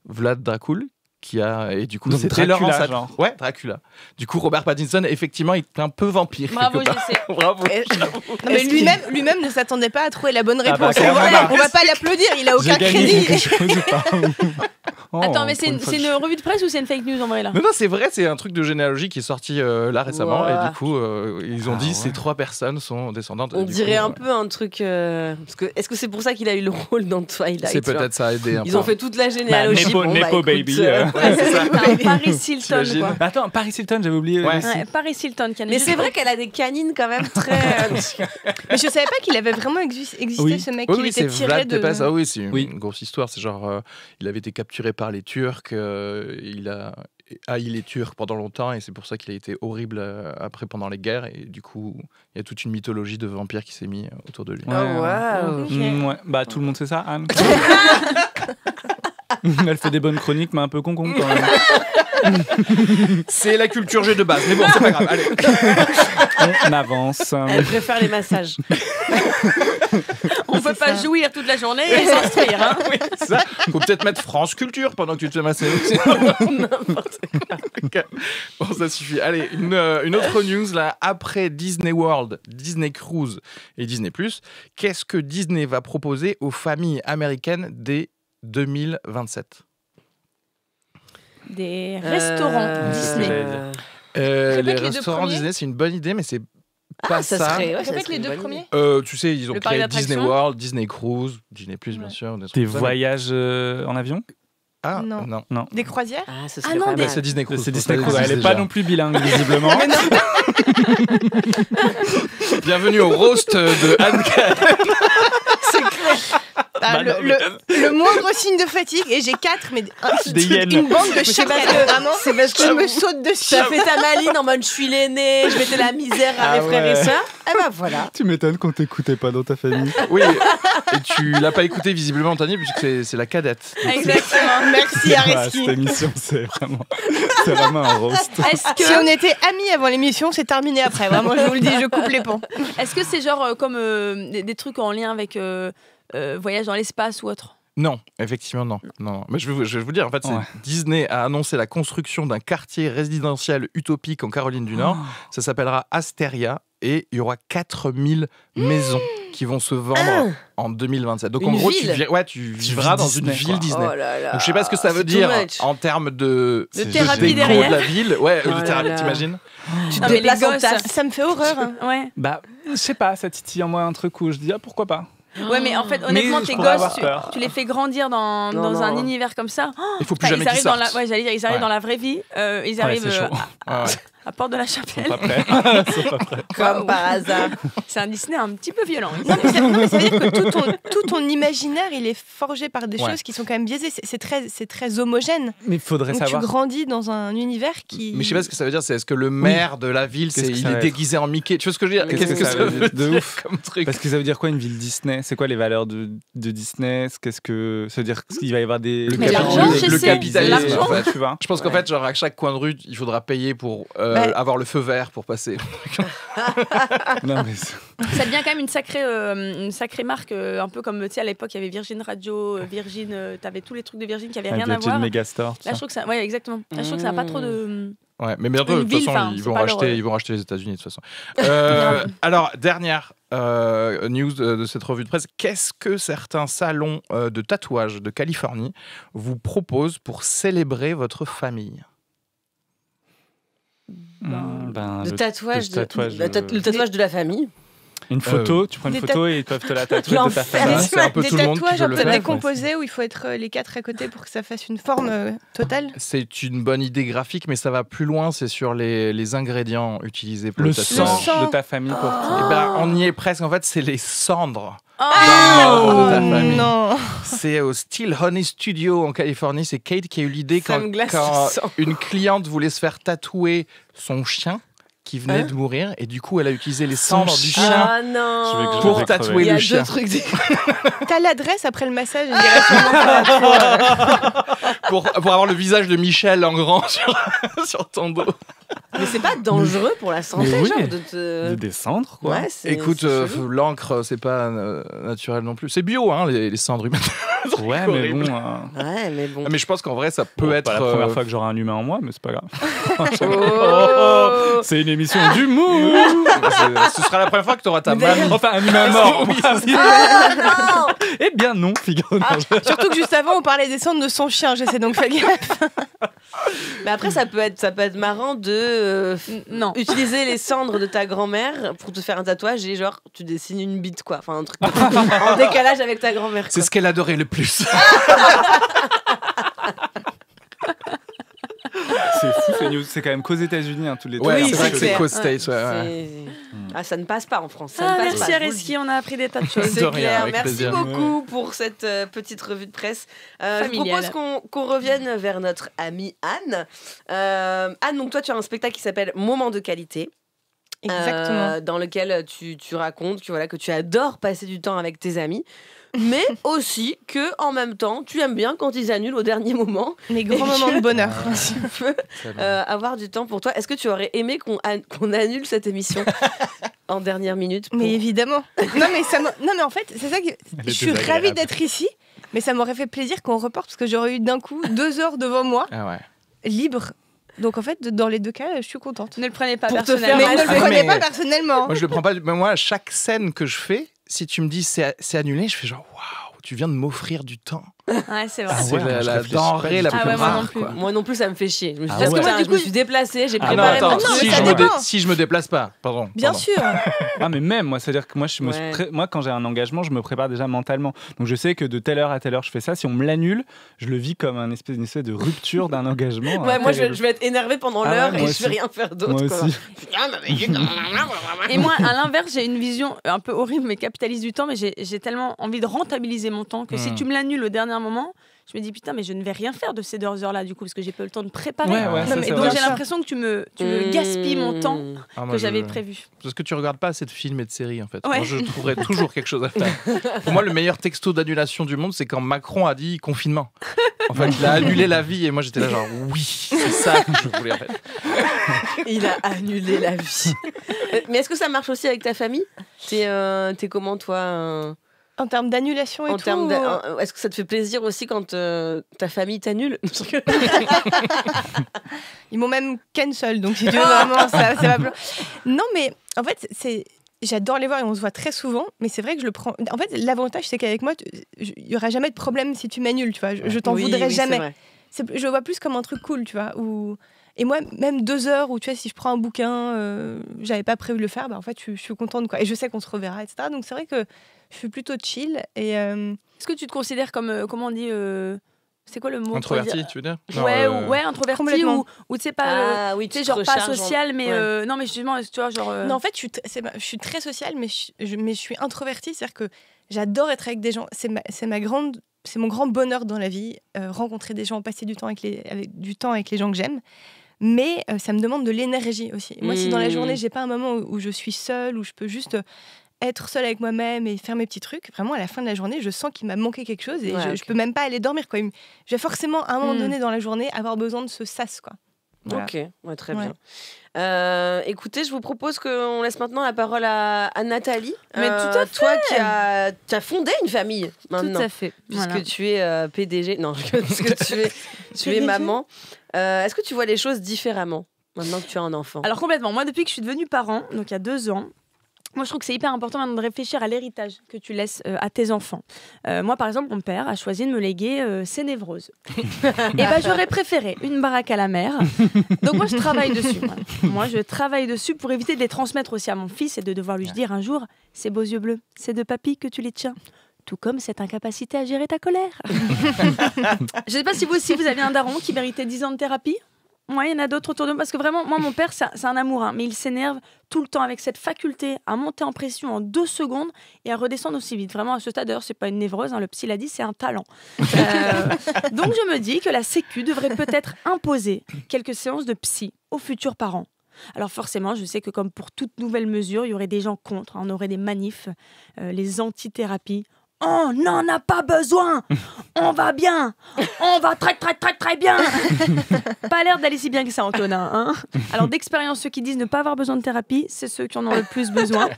Vlad Dracul, qui a et du coup Donc c'était leur Dracula, ancêtre. genre. Ouais, Dracula. Du coup, Robert Pattinson, effectivement, il est un peu vampire. Bravo, quelque je part. sais. Bravo. Et- Non, mais Est-ce qu'il- lui-même ne s'attendait pas à trouver la bonne Ah bah, réponse. clairement on, pas. va pas l'applaudir, il a J'ai aucun gagné crédit. quelque chose ou pas Oh, Attends, mais pour une fois, c'est une revue de presse ou c'est une fake news en vrai là? Non, non, c'est vrai, c'est un truc de généalogie qui est sorti là récemment. Ouah. Et du coup, ils ont Ah dit ouais. ces 3 personnes sont descendantes. On Du dirait coup, un peu un truc. Parce que, est-ce que c'est pour ça qu'il a eu le rôle dans Twilight? C'est tu vois peut-être ça a aidé un Ils peu. ont fait toute la généalogie. Nepo- Bon, Nepo écoute, baby, ouais, c'est ça. T'as un Paris Hilton T'imagines quoi. Bah, attends, Paris Hilton, j'avais oublié. Ouais. aussi. Ouais, Paris Hilton qui a Mais c'est vrai qu'elle a des canines quand même très. Mais je savais pas qu'il avait vraiment existé Oui. ce mec. Oui, Il oui, était c'est tiré Vlad de. Tepes. Ah oui, c'est une Oui. grosse histoire. C'est genre, il avait été capturé par les Turcs, il a haï les Turcs pendant longtemps et c'est pour ça qu'il a été horrible après pendant les guerres. Et du coup, il y a toute une mythologie de vampires qui s'est mis autour de lui. Oh waouh! Ouais. Bah, tout le monde sait ça, Anne. Elle fait des bonnes chroniques, mais un peu con-con quand même. C'est la culture G de base, mais bon, c'est pas grave. Allez. On avance. Elle préfère les massages. On peut pas jouir toute la journée et s'instruire. Hein. Oui, c'est ça. Faut peut-être mettre France Culture pendant que tu te fais masser. N'importe quoi. Ok. Bon, ça suffit. Allez, une autre news là. Après Disney World, Disney Cruise et Disney+, qu'est-ce que Disney va proposer aux familles américaines dès 2027 ? Des restaurants Disney. j'allais dire. Répète Les les deux restaurants premiers. Disney, c'est une bonne idée, mais c'est pas ça ça. serait. Ouais, ça Répète serait les une deux bonne premiers. idée. Tu sais, ils ont Le parc créé Disney d'attractions. World, Disney Cruise, Disney+, bien sûr. trucs Des comme ça. voyages en avion. Ah, Non. non. Des croisières. Ah, ce Ah serait non, pas mais mal. C'est Disney Cruise. C'est pour Disney ça, Cruise. Elle existe n'est pas déjà. non plus bilingue, visiblement. Bienvenue au roast de Anne. Ah, Bah non, le moindre signe de fatigue, et j'ai 4, mais Des hyènes. une bande de C'est chats. parce que- Vraiment, c'est parce que je me saute dessus. Ça fait ta maline en mode je suis l'aîné, je mettais la misère à mes frères et ouais. sœurs. Eh ben voilà. Tu m'étonnes qu'on t'écoutait pas dans ta famille. Oui, et tu l'as pas écouté visiblement, Tani, puisque c'est la cadette. Donc, Exactement. Merci Ah, Areski. cette émission, c'est vraiment un roast. Est-ce Si on que était amis avant l'émission, c'est terminé après. Vraiment, je vous le dis, je coupe les ponts. c'est genre comme des trucs en lien avec voyage dans l'espace ou autre? Non, effectivement, non. Mais je vais vous dire, en fait, Ouais. Disney a annoncé la construction d'un quartier résidentiel utopique en Caroline du Nord. Ça s'appellera Asteria et il y aura 4000 maisons qui vont se vendre en 2027. Donc en Une gros, ville. tu vivras dans une Disney, ville quoi. Disney. Oh là là. Donc je sais pas ce que ça veut c'est dire too much. en termes de thérapie déco derrière. de la ville. Ouais, Oh de là thérapie, là. t'imagines ? Tu Non, te mais les déplaces en gosses, tasse. Ça me fait horreur. Hein. Ouais. Bah, je sais pas, ça titille en moi un truc où je dis, pourquoi pas. Ouais, mais en fait, honnêtement, je tes pourrais gosses, avoir peur. tu les fais grandir dans Non, un non. univers comme ça. Il faut plus Putain, jamais ils qu'ils arrivent dans la, sortent. ouais, j'allais dire, ils arrivent Ouais. dans la vraie vie. Ils arrivent c'est chaud. Ouais, ouais. à Porte de la Ils sont Chapelle. pas prêts. Ils sont pas prêts. Comme par hasard. C'est un Disney un petit peu violent. Non, mais ça veut dire que tout ton imaginaire, il est forgé par des Ouais. choses qui sont quand même biaisées. C'est très homogène. Mais il faudrait Donc savoir. tu grandis dans un univers qui. Mais je sais pas ce que ça veut dire. C'est est-ce que le maire de la ville, Qu'est-ce que il ça est va être déguisé en Mickey ? Tu vois ce que je veux dire ? Qu'est-ce que ça veut dire de dire ouf comme truc ? Parce que ça veut dire quoi une ville Disney? C'est quoi les valeurs de Disney? Qu'est-ce que ça veut dire qu'il va y avoir des Le Mais capitalisme, l'argent, je le sais, capitalisme, l'argent. en fait. tu vois. Je pense qu'en fait, genre à chaque coin de rue, il faudra payer pour avoir le feu vert pour passer. Non mais Ça devient quand même une sacrée marque, un peu comme tu sais à l'époque il y avait Virgin Radio, Virgin, t'avais tous les trucs de Virgin qui avaient rien à Virgin voir. Megastore. tout Là ça. je trouve que ça, ouais exactement. Là, je trouve que ça n'a pas trop de. Ouais, mais bientôt, Une de toute ville, façon, enfin, ils c'est vont pas racheter, leur- ils vont racheter les États-Unis de toute façon. Alors, dernière news de cette revue de presse. Qu'est-ce que certains salons de tatouage de Californie vous proposent pour célébrer votre famille ? Ben, Le tatouage, le tatouage, le tatouage de la famille. Une photo, tu prends une Des photo et ils peuvent te la tatouer de ta L'enfer. famille. c'est un peu des tout le monde qui tatouages veut un le peu faire. décomposés où il faut être les 4 à côté pour que ça fasse une forme totale. C'est une bonne idée graphique, mais ça va plus loin. C'est sur les ingrédients utilisés pour le, Le tatouage. sang de ta famille pour Eh ben, on y est presque. En fait, c'est les cendres Oh d'un membre de ta Oh famille. non. C'est au Still Honey Studio en Californie. C'est Kate qui a eu l'idée Ça quand, me glace quand le sang. une cliente voulait se faire tatouer son chien qui venait Hein de mourir. Et du coup, elle a utilisé les Son cendres du chien. chien Ah non. Je vais que je pour vais tatouer crever. Il y a le deux chien. trucs. T'as l'adresse après le massage. Je dirais sûrement pour avoir le visage de Michel en grand sur ton dos. Mais c'est pas dangereux pour la santé, Mais oui. genre de te. de descendre quoi. Ouais, c'est. Écoute, c'est chelou. l'encre, c'est pas naturel non plus. C'est bio, hein, les cendres humaines. Ouais, mais horrible. bon. Ouais, mais bon. Mais je pense qu'en vrai, ça peut Bon, être pas la première fois que j'aurai un humain en moi, mais c'est pas grave. Oh. C'est une émission d'humour. Ce sera la première fois que tu auras ta Mais d'ailleurs- mamie. Enfin, un humain mort. Oui, Eh bien non, figure. Surtout que juste avant, on parlait des cendres de son chien. J'essaie donc faire gaffe. Mais après, ça peut être marrant de Non. utiliser les cendres de ta grand-mère pour te faire un tatouage et genre tu dessines une bite quoi, enfin un truc en décalage avec ta grand-mère. C'est quoi. ce qu'elle adorait le plus. C'est fou, ces news. C'est quand même qu'aux États-Unis, hein, tous les Ouais, Oui, c'est vrai que c'est clair. Coast States. Ouais, ouais. C'est- Ah, ça ne passe pas en France. Ça Ah, ne passe merci pas, je vous le Areski, on a appris des tas de dis. choses. De C'est rien, clair. avec Merci plaisir. beaucoup pour cette petite revue de presse. Je Familiale. propose qu'on revienne vers notre amie Anne. Anne, donc toi, tu as un spectacle qui s'appelle Moment de qualité. Exactement. Dans lequel tu racontes que tu adores passer du temps avec tes amis. mais aussi que en même temps, tu aimes bien quand ils annulent au dernier moment. Les grands moments de bonheur. Tu peux avoir du temps pour toi. Est-ce que tu aurais aimé qu'on annule cette émission en dernière minute Mais évidemment. Non mais en fait, c'est ça que je suis ravie désagréable. d'être ici, mais ça m'aurait fait plaisir qu'on reporte parce que j'aurais eu d'un coup 2 heures devant moi, Ah ouais. libre. Donc en fait, dans les 2 cas, je suis contente. Ne le prenez pas Pour te faire Mais personnellement. ne le prenez mais- pas personnellement. Moi, je le prends pas. Mais moi, chaque scène que je fais, si tu me dis c'est annulé, je fais genre waouh, tu viens de m'offrir du temps. Ouais, c'est vrai. Ah C'est ouais, la, je la réfléchis pas denrée du la tout. plus Ah ouais, moi non rare. plus. Quoi. Moi non plus, ça me fait chier. Je me suis Ah dit, parce que ouais. moi, Du je coup, me suis déplacée, j'ai Ah préparé non, mon attends, Non, mais truc. ça dépend. si je me déplace pas, pardon. Bien pardon. sûr. Ah mais même moi, c'est-à-dire que moi Ouais. moi quand j'ai un engagement, je me prépare déjà mentalement. Donc je sais que de telle heure à telle heure je fais ça. Si on me l'annule, je le vis comme une espèce de rupture d'un engagement. Ouais, moi, terrible. je vais être énervée pendant Ah ouais, l'heure moi et je aussi. vais rien faire d'autre. Moi quoi. aussi. Et moi, à l'inverse, j'ai une vision un peu horrible mais capitaliste du temps, mais j'ai tellement envie de rentabiliser mon temps que si tu me l'annules au dernier moment, je me dis putain, mais je ne vais rien faire de ces 2 heures-là du coup, parce que j'ai pas eu le temps de préparer. Ouais, Non, ça, mais c'est donc, vrai. Donc j'ai ça. l'impression que tu me gaspilles mon temps Ah, moi, que je- j'avais prévu. Parce que tu regardes pas assez de films et de séries en fait. Ouais. Moi je trouverais toujours quelque chose à faire. Pour moi le meilleur texto d'annulation du monde c'est quand Macron a dit confinement. En fait il a annulé la vie et moi j'étais là genre oui c'est ça que je voulais en fait. Il a annulé la vie. Mais est-ce que ça marche aussi avec ta famille ? T'es comment toi En termes d'annulation et en tout. termes est-ce que ça te fait plaisir aussi quand ta famille t'annule ? Ils m'ont même cancel, donc si tu veux vraiment, ça va plus. Non, mais en fait, j'adore les voir et on se voit très souvent, mais c'est vrai que je le prends. En fait, l'avantage, c'est qu'avec moi, il n'y aura jamais de problème si tu m'annules, tu vois. Je t'en Oui, voudrais oui, c'est jamais. vrai. Je le vois plus comme un truc cool, tu vois. Et moi, même 2 heures où, tu vois, si je prends un bouquin, j'avais pas prévu de le faire, bah, en fait, je suis contente, quoi. Et je sais qu'on se reverra, etc. Donc c'est vrai que je suis plutôt chill. Et Est-ce que tu te considères comme, comment on dit, c'est quoi le mot pour Introverti dire tu veux dire Ouais, Non, ouais, introverti Complètement. ou tu sais pas, Ah oui, tu sais te genre pas recharges en- social, mais Ouais. non mais justement, tu vois genre. Non, en fait, je suis très sociale, mais je suis introvertie. C'est-à-dire que j'adore être avec des gens. C'est mon grand bonheur dans la vie, rencontrer des gens, passer du temps avec les gens que j'aime. Mais ça me demande de l'énergie aussi. Moi, si dans la journée, j'ai pas un moment où je suis seule, où je peux juste être seule avec moi-même et faire mes petits trucs, vraiment, à la fin de la journée, je sens qu'il m'a manqué quelque chose et Ouais, je peux même pas aller dormir, quoi. Je vais forcément, à un moment Mm. donné dans la journée, avoir besoin de ce sas, quoi. Voilà. Ok, ouais, très Ouais. bien. Écoutez, je vous propose qu'on laisse maintenant la parole à Nathalie. Mais tout à Toi qui as fondé une famille maintenant. Tout à fait. Puisque Voilà. tu es PDG. Non, puisque tu es maman. Est-ce que tu vois les choses différemment maintenant que tu as un enfant ? Alors complètement. Moi, depuis que je suis devenue parent, donc il y a 2 ans. Moi, je trouve que c'est hyper important maintenant de réfléchir à l'héritage que tu laisses à tes enfants. Moi, par exemple, mon père a choisi de me léguer ses névroses. Et ben, j'aurais préféré une baraque à la mer. Donc moi, je travaille dessus. Voilà. Moi, je travaille dessus pour éviter de les transmettre aussi à mon fils et de devoir lui dire un jour, ces beaux yeux bleus, c'est de papy que tu les tiens. Tout comme cette incapacité à gérer ta colère. Je ne sais pas si vous aussi, vous avez un daron qui méritait 10 ans de thérapie. Moi, il y en a d'autres autour de moi. Parce que vraiment, moi, mon père, c'est un amour. Hein, mais il s'énerve tout le temps avec cette faculté à monter en pression en 2 secondes et à redescendre aussi vite. Vraiment, à ce stade, d'ailleurs, c'est pas une névrose. Hein, le psy l'a dit, c'est un talent. Donc, je me dis que la Sécu devrait peut-être imposer quelques séances de psy aux futurs parents. Alors forcément, je sais que comme pour toute nouvelle mesure, il y aurait des gens contre. On aurait des manifs, les antithérapies. On n'en a pas besoin. On va bien. On va très très très très bien. Pas l'air d'aller si bien que ça, Antonin. Hein. Alors d'expérience, ceux qui disent ne pas avoir besoin de thérapie, c'est ceux qui en ont le plus besoin.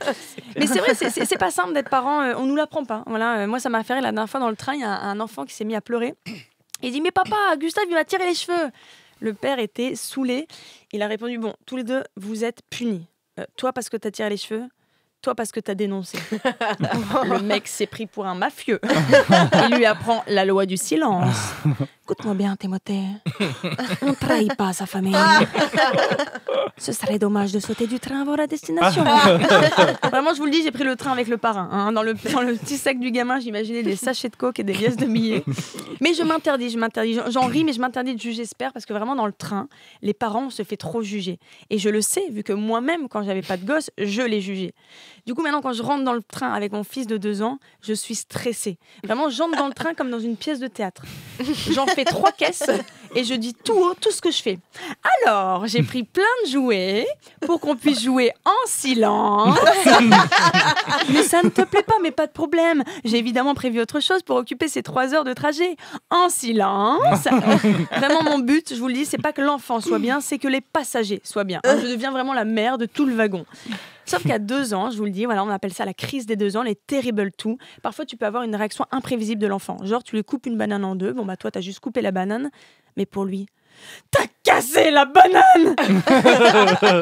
Mais c'est vrai, c'est pas simple d'être parent. On nous l'apprend pas. Voilà. Moi, ça m'a fait rire la dernière fois dans le train. Il y a un enfant qui s'est mis à pleurer. Il dit mais papa, Gustave, il m'a tiré les cheveux. Le père était saoulé. Il a répondu bon, tous les deux, vous êtes punis. Toi parce que t'as tiré les cheveux. Toi parce que t'as dénoncé. Le mec s'est pris pour un mafieux. Il lui apprend la loi du silence. Écoute-moi bien, Timothée. On ne trahit pas sa famille. Ce serait dommage de sauter du train avant la destination. Vraiment, je vous le dis, j'ai pris le train avec le parrain. Hein. Dans le petit sac du gamin, j'imaginais des sachets de coke et des liasses de billets. Mais je m'interdis. J'en ris, mais je m'interdis de juger, j'espère, parce que vraiment, dans le train, les parents, on se fait trop juger. Et je le sais, vu que moi-même, quand j'avais pas de gosse, je les jugeais. Du coup, maintenant, quand je rentre dans le train avec mon fils de 2 ans, je suis stressée. Vraiment, j'entre dans le train comme dans une pièce de théâtre. J'en fais 3 caisses et je dis tout haut tout ce que je fais. Alors, j'ai pris plein de jouets pour qu'on puisse jouer en silence. Mais ça ne te plaît pas, mais pas de problème. J'ai évidemment prévu autre chose pour occuper ces 3 heures de trajet en silence. Vraiment, mon but, je vous le dis, c'est pas que l'enfant soit bien, c'est que les passagers soient bien. Je deviens vraiment la mère de tout le wagon. Sauf qu'à 2 ans, je vous le dis, voilà, on appelle ça la crise des 2 ans, les terrible two. Parfois, tu peux avoir une réaction imprévisible de l'enfant. Genre, tu lui coupes une banane en 2. Bon, bah, toi, t'as juste coupé la banane. Mais pour lui, t'as cassé la banane.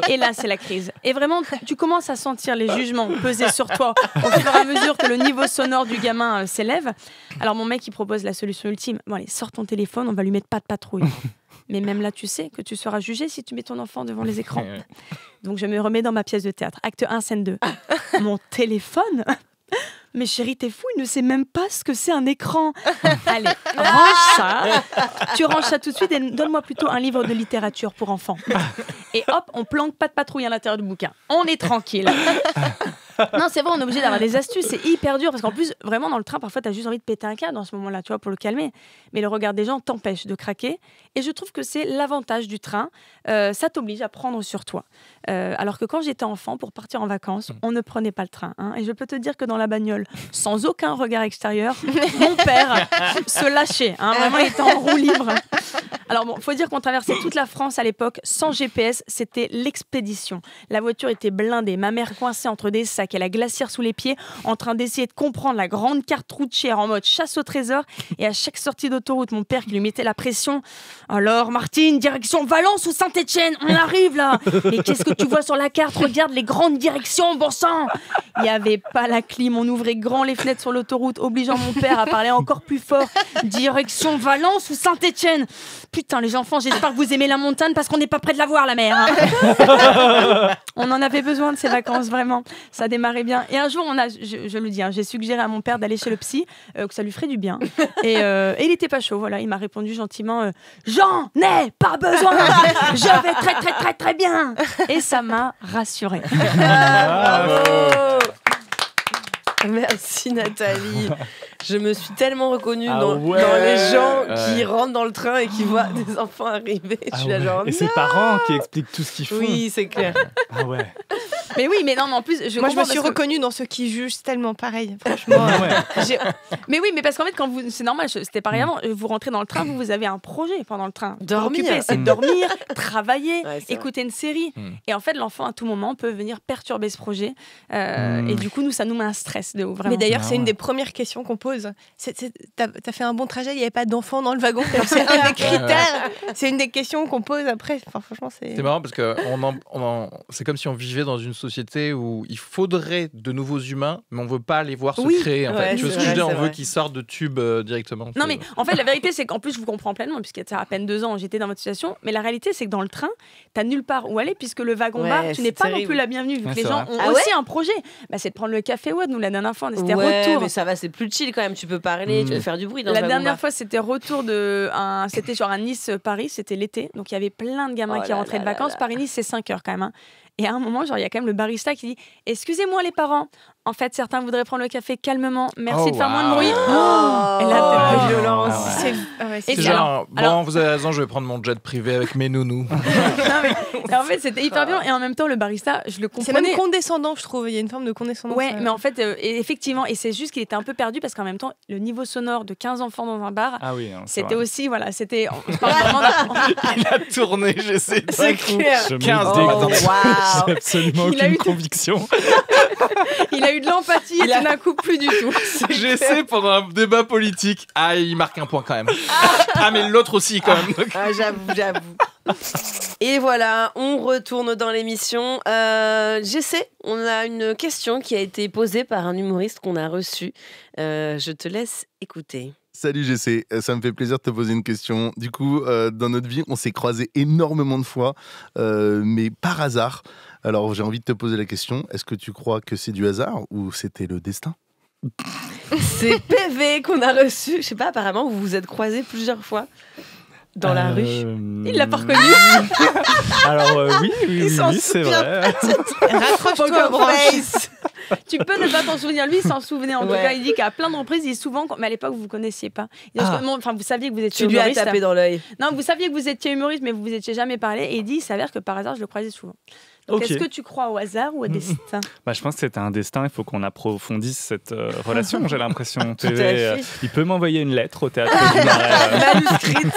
Et là, c'est la crise. Et vraiment, tu commences à sentir les jugements peser sur toi au fur et à mesure que le niveau sonore du gamin s'élève. Alors, mon mec, il propose la solution ultime. Bon, allez, sors ton téléphone, on va lui mettre pas de patrouille. Mais même là, tu sais que tu seras jugé si tu mets ton enfant devant les écrans. Donc, je me remets dans ma pièce de théâtre. Acte 1, scène 2. Mon téléphone. Mais chérie, t'es fou, il ne sait même pas ce que c'est un écran. Allez, range ça. Tu ranges ça tout de suite et donne-moi plutôt un livre de littérature pour enfants. Et hop, on planque pas de patrouille à l'intérieur du bouquin. On est tranquille. Non, c'est vrai, on est obligé d'avoir des astuces. C'est hyper dur parce qu'en plus, vraiment, dans le train, parfois, t'as juste envie de péter un câble dans ce moment-là, tu vois, pour le calmer. Mais le regard des gens t'empêche de craquer. Et je trouve que c'est l'avantage du train. Ça t'oblige à prendre sur toi. Alors que quand j'étais enfant, pour partir en vacances, on ne prenait pas le train. Hein. Et je peux te dire que dans la bagnole, sans aucun regard extérieur, mon père se lâchait. Hein. Vraiment, il était en roue libre. Alors bon, faut dire qu'on traversait toute la France à l'époque sans GPS. C'était l'expédition. La voiture était blindée. Ma mère coincée entre des sacs et la glacière sous les pieds, en train d'essayer de comprendre la grande carte routière en mode chasse au trésor. Et à chaque sortie d'autoroute, mon père qui lui mettait la pression. Alors, Martine, direction Valence ou Saint-Étienne, on arrive là. Et qu'est-ce que tu vois sur la carte? Regarde les grandes directions, bon sang. Il n'y avait pas la clim, on ouvrait grand les fenêtres sur l'autoroute, obligeant mon père à parler encore plus fort. Direction Valence ou Saint-Étienne. Putain, les enfants, j'espère que vous aimez la montagne parce qu'on n'est pas près de la voir, la mer. Hein. On en avait besoin de ces vacances, vraiment. Ça démarrait bien. Et un jour, je le dis, hein, j'ai suggéré à mon père d'aller chez le psy, que ça lui ferait du bien. Et il n'était pas chaud, voilà. Il m'a répondu gentiment, j'en ai pas besoin. Je vais très, très, très, très bien. Et ça m'a rassurée. Bravo. Merci Nathalie. Je me suis tellement reconnue dans les gens qui rentrent dans le train et qui voient des enfants arriver. Je suis là genre, et ses parents qui expliquent tout ce qu'ils font. Oui, c'est clair. Ah ouais. Mais oui, mais non, mais en plus, moi je me suis reconnue dans ceux qui jugent tellement pareil. Franchement. Mais oui, mais parce qu'en fait, quand vous, c'est normal, c'était pareil avant. Vous rentrez dans le train, vous avez un projet pendant le train. Dormir, c'est dormir, travailler, écouter vrai. une série. Et en fait, l'enfant à tout moment peut venir perturber ce projet. Et du coup, nous, ça nous met un stress de ouf. Vraiment. Mais d'ailleurs, c'est une des premières questions qu'on pose. T'as fait un bon trajet, il n'y avait pas d'enfant dans le wagon. C'est un des critères. C'est une des questions qu'on pose après. Enfin, franchement, c'est marrant parce que c'est comme si on vivait dans une société où il faudrait de nouveaux humains, mais on veut pas les voir se créer. En fait. Tu vois ce que je veux dire? On veut qu'ils sortent de tube directement. Non, mais en fait, la vérité, c'est qu'en plus, je vous comprends pleinement, puisqu'il y a à peine 2 ans, j'étais dans votre situation. Mais la réalité, c'est que dans le train, t'as nulle part où aller, puisque le wagon-bar, tu n'es pas non plus la bienvenue. Vu que les gens ont aussi un projet. Bah, c'est de prendre le café Watt. Nous, la dernière fois, c'était retour. Mais ça va, c'est plus chill quand même. Tu peux parler, tu peux faire du bruit dans la dernière fois, c'était retour c'était genre un Nice-Paris, c'était l'été. Donc il y avait plein de gamins qui rentraient de vacances. Paris-Nice, c'est 5 heures quand même. Hein. Et à un moment, genre, il y a quand même le barista qui dit « Excusez-moi les parents, en fait, certains voudraient prendre le café calmement. Merci de faire moins de bruit. » Et là, t'as violence. C'est genre, bon, vous avez raison, je vais prendre mon jet privé avec mes nounous. En fait, c'était hyper violent. Et en même temps, le barista, je le comprenais. C'est même condescendant, je trouve. Il y a une forme de condescendance. Ouais, mais en fait, effectivement, et c'est juste qu'il était un peu perdu parce qu'en même temps, le niveau sonore de 15 enfants dans un bar, c'était aussi, voilà, c'était... On parle vraiment Il a tourné, j'essaie de C'est clair. 15 J'ai absolument aucune conviction. Il a eu de l'empathie et tout d'un coup, plus du tout. J'essaie pendant un débat politique. Ah, il marque un point quand même. Ah, mais l'autre aussi quand même. Ah, j'avoue. Et voilà, on retourne dans l'émission. J'essaie, on a une question qui a été posée par un humoriste qu'on a reçu. Je te laisse écouter. Salut GC, ça me fait plaisir de te poser une question. Du coup, dans notre vie, on s'est croisés énormément de fois, mais par hasard. Alors, j'ai envie de te poser la question, est-ce que tu crois que c'est du hasard ou c'était le destin ? C'est PV qu'on a reçu. Je sais pas, apparemment, vous vous êtes croisés plusieurs fois dans la rue. Il l'a pas reconnu. Alors oui, c'est vrai. Raccroche-toi, Face. Tu peux ne pas t'en souvenir, lui il s'en souvenait en tout Ouais. cas. Il dit qu'à plein de reprises, il dit souvent, mais à l'époque vous ne connaissiez pas. Il dit, enfin, vous saviez que vous étiez Tu lui as humoriste. tapé dans l'œil. Non, vous saviez que vous étiez humoriste, mais vous vous étiez jamais parlé. Et il dit, il s'avère que par hasard, je le croisais souvent. Donc, Ok. est-ce que tu crois au hasard ou au destin? Bah, je pense que c'était un destin. Il faut qu'on approfondisse cette relation, j'ai l'impression. Tout à fait. Il peut m'envoyer une lettre au théâtre du Marais. Manuscrite.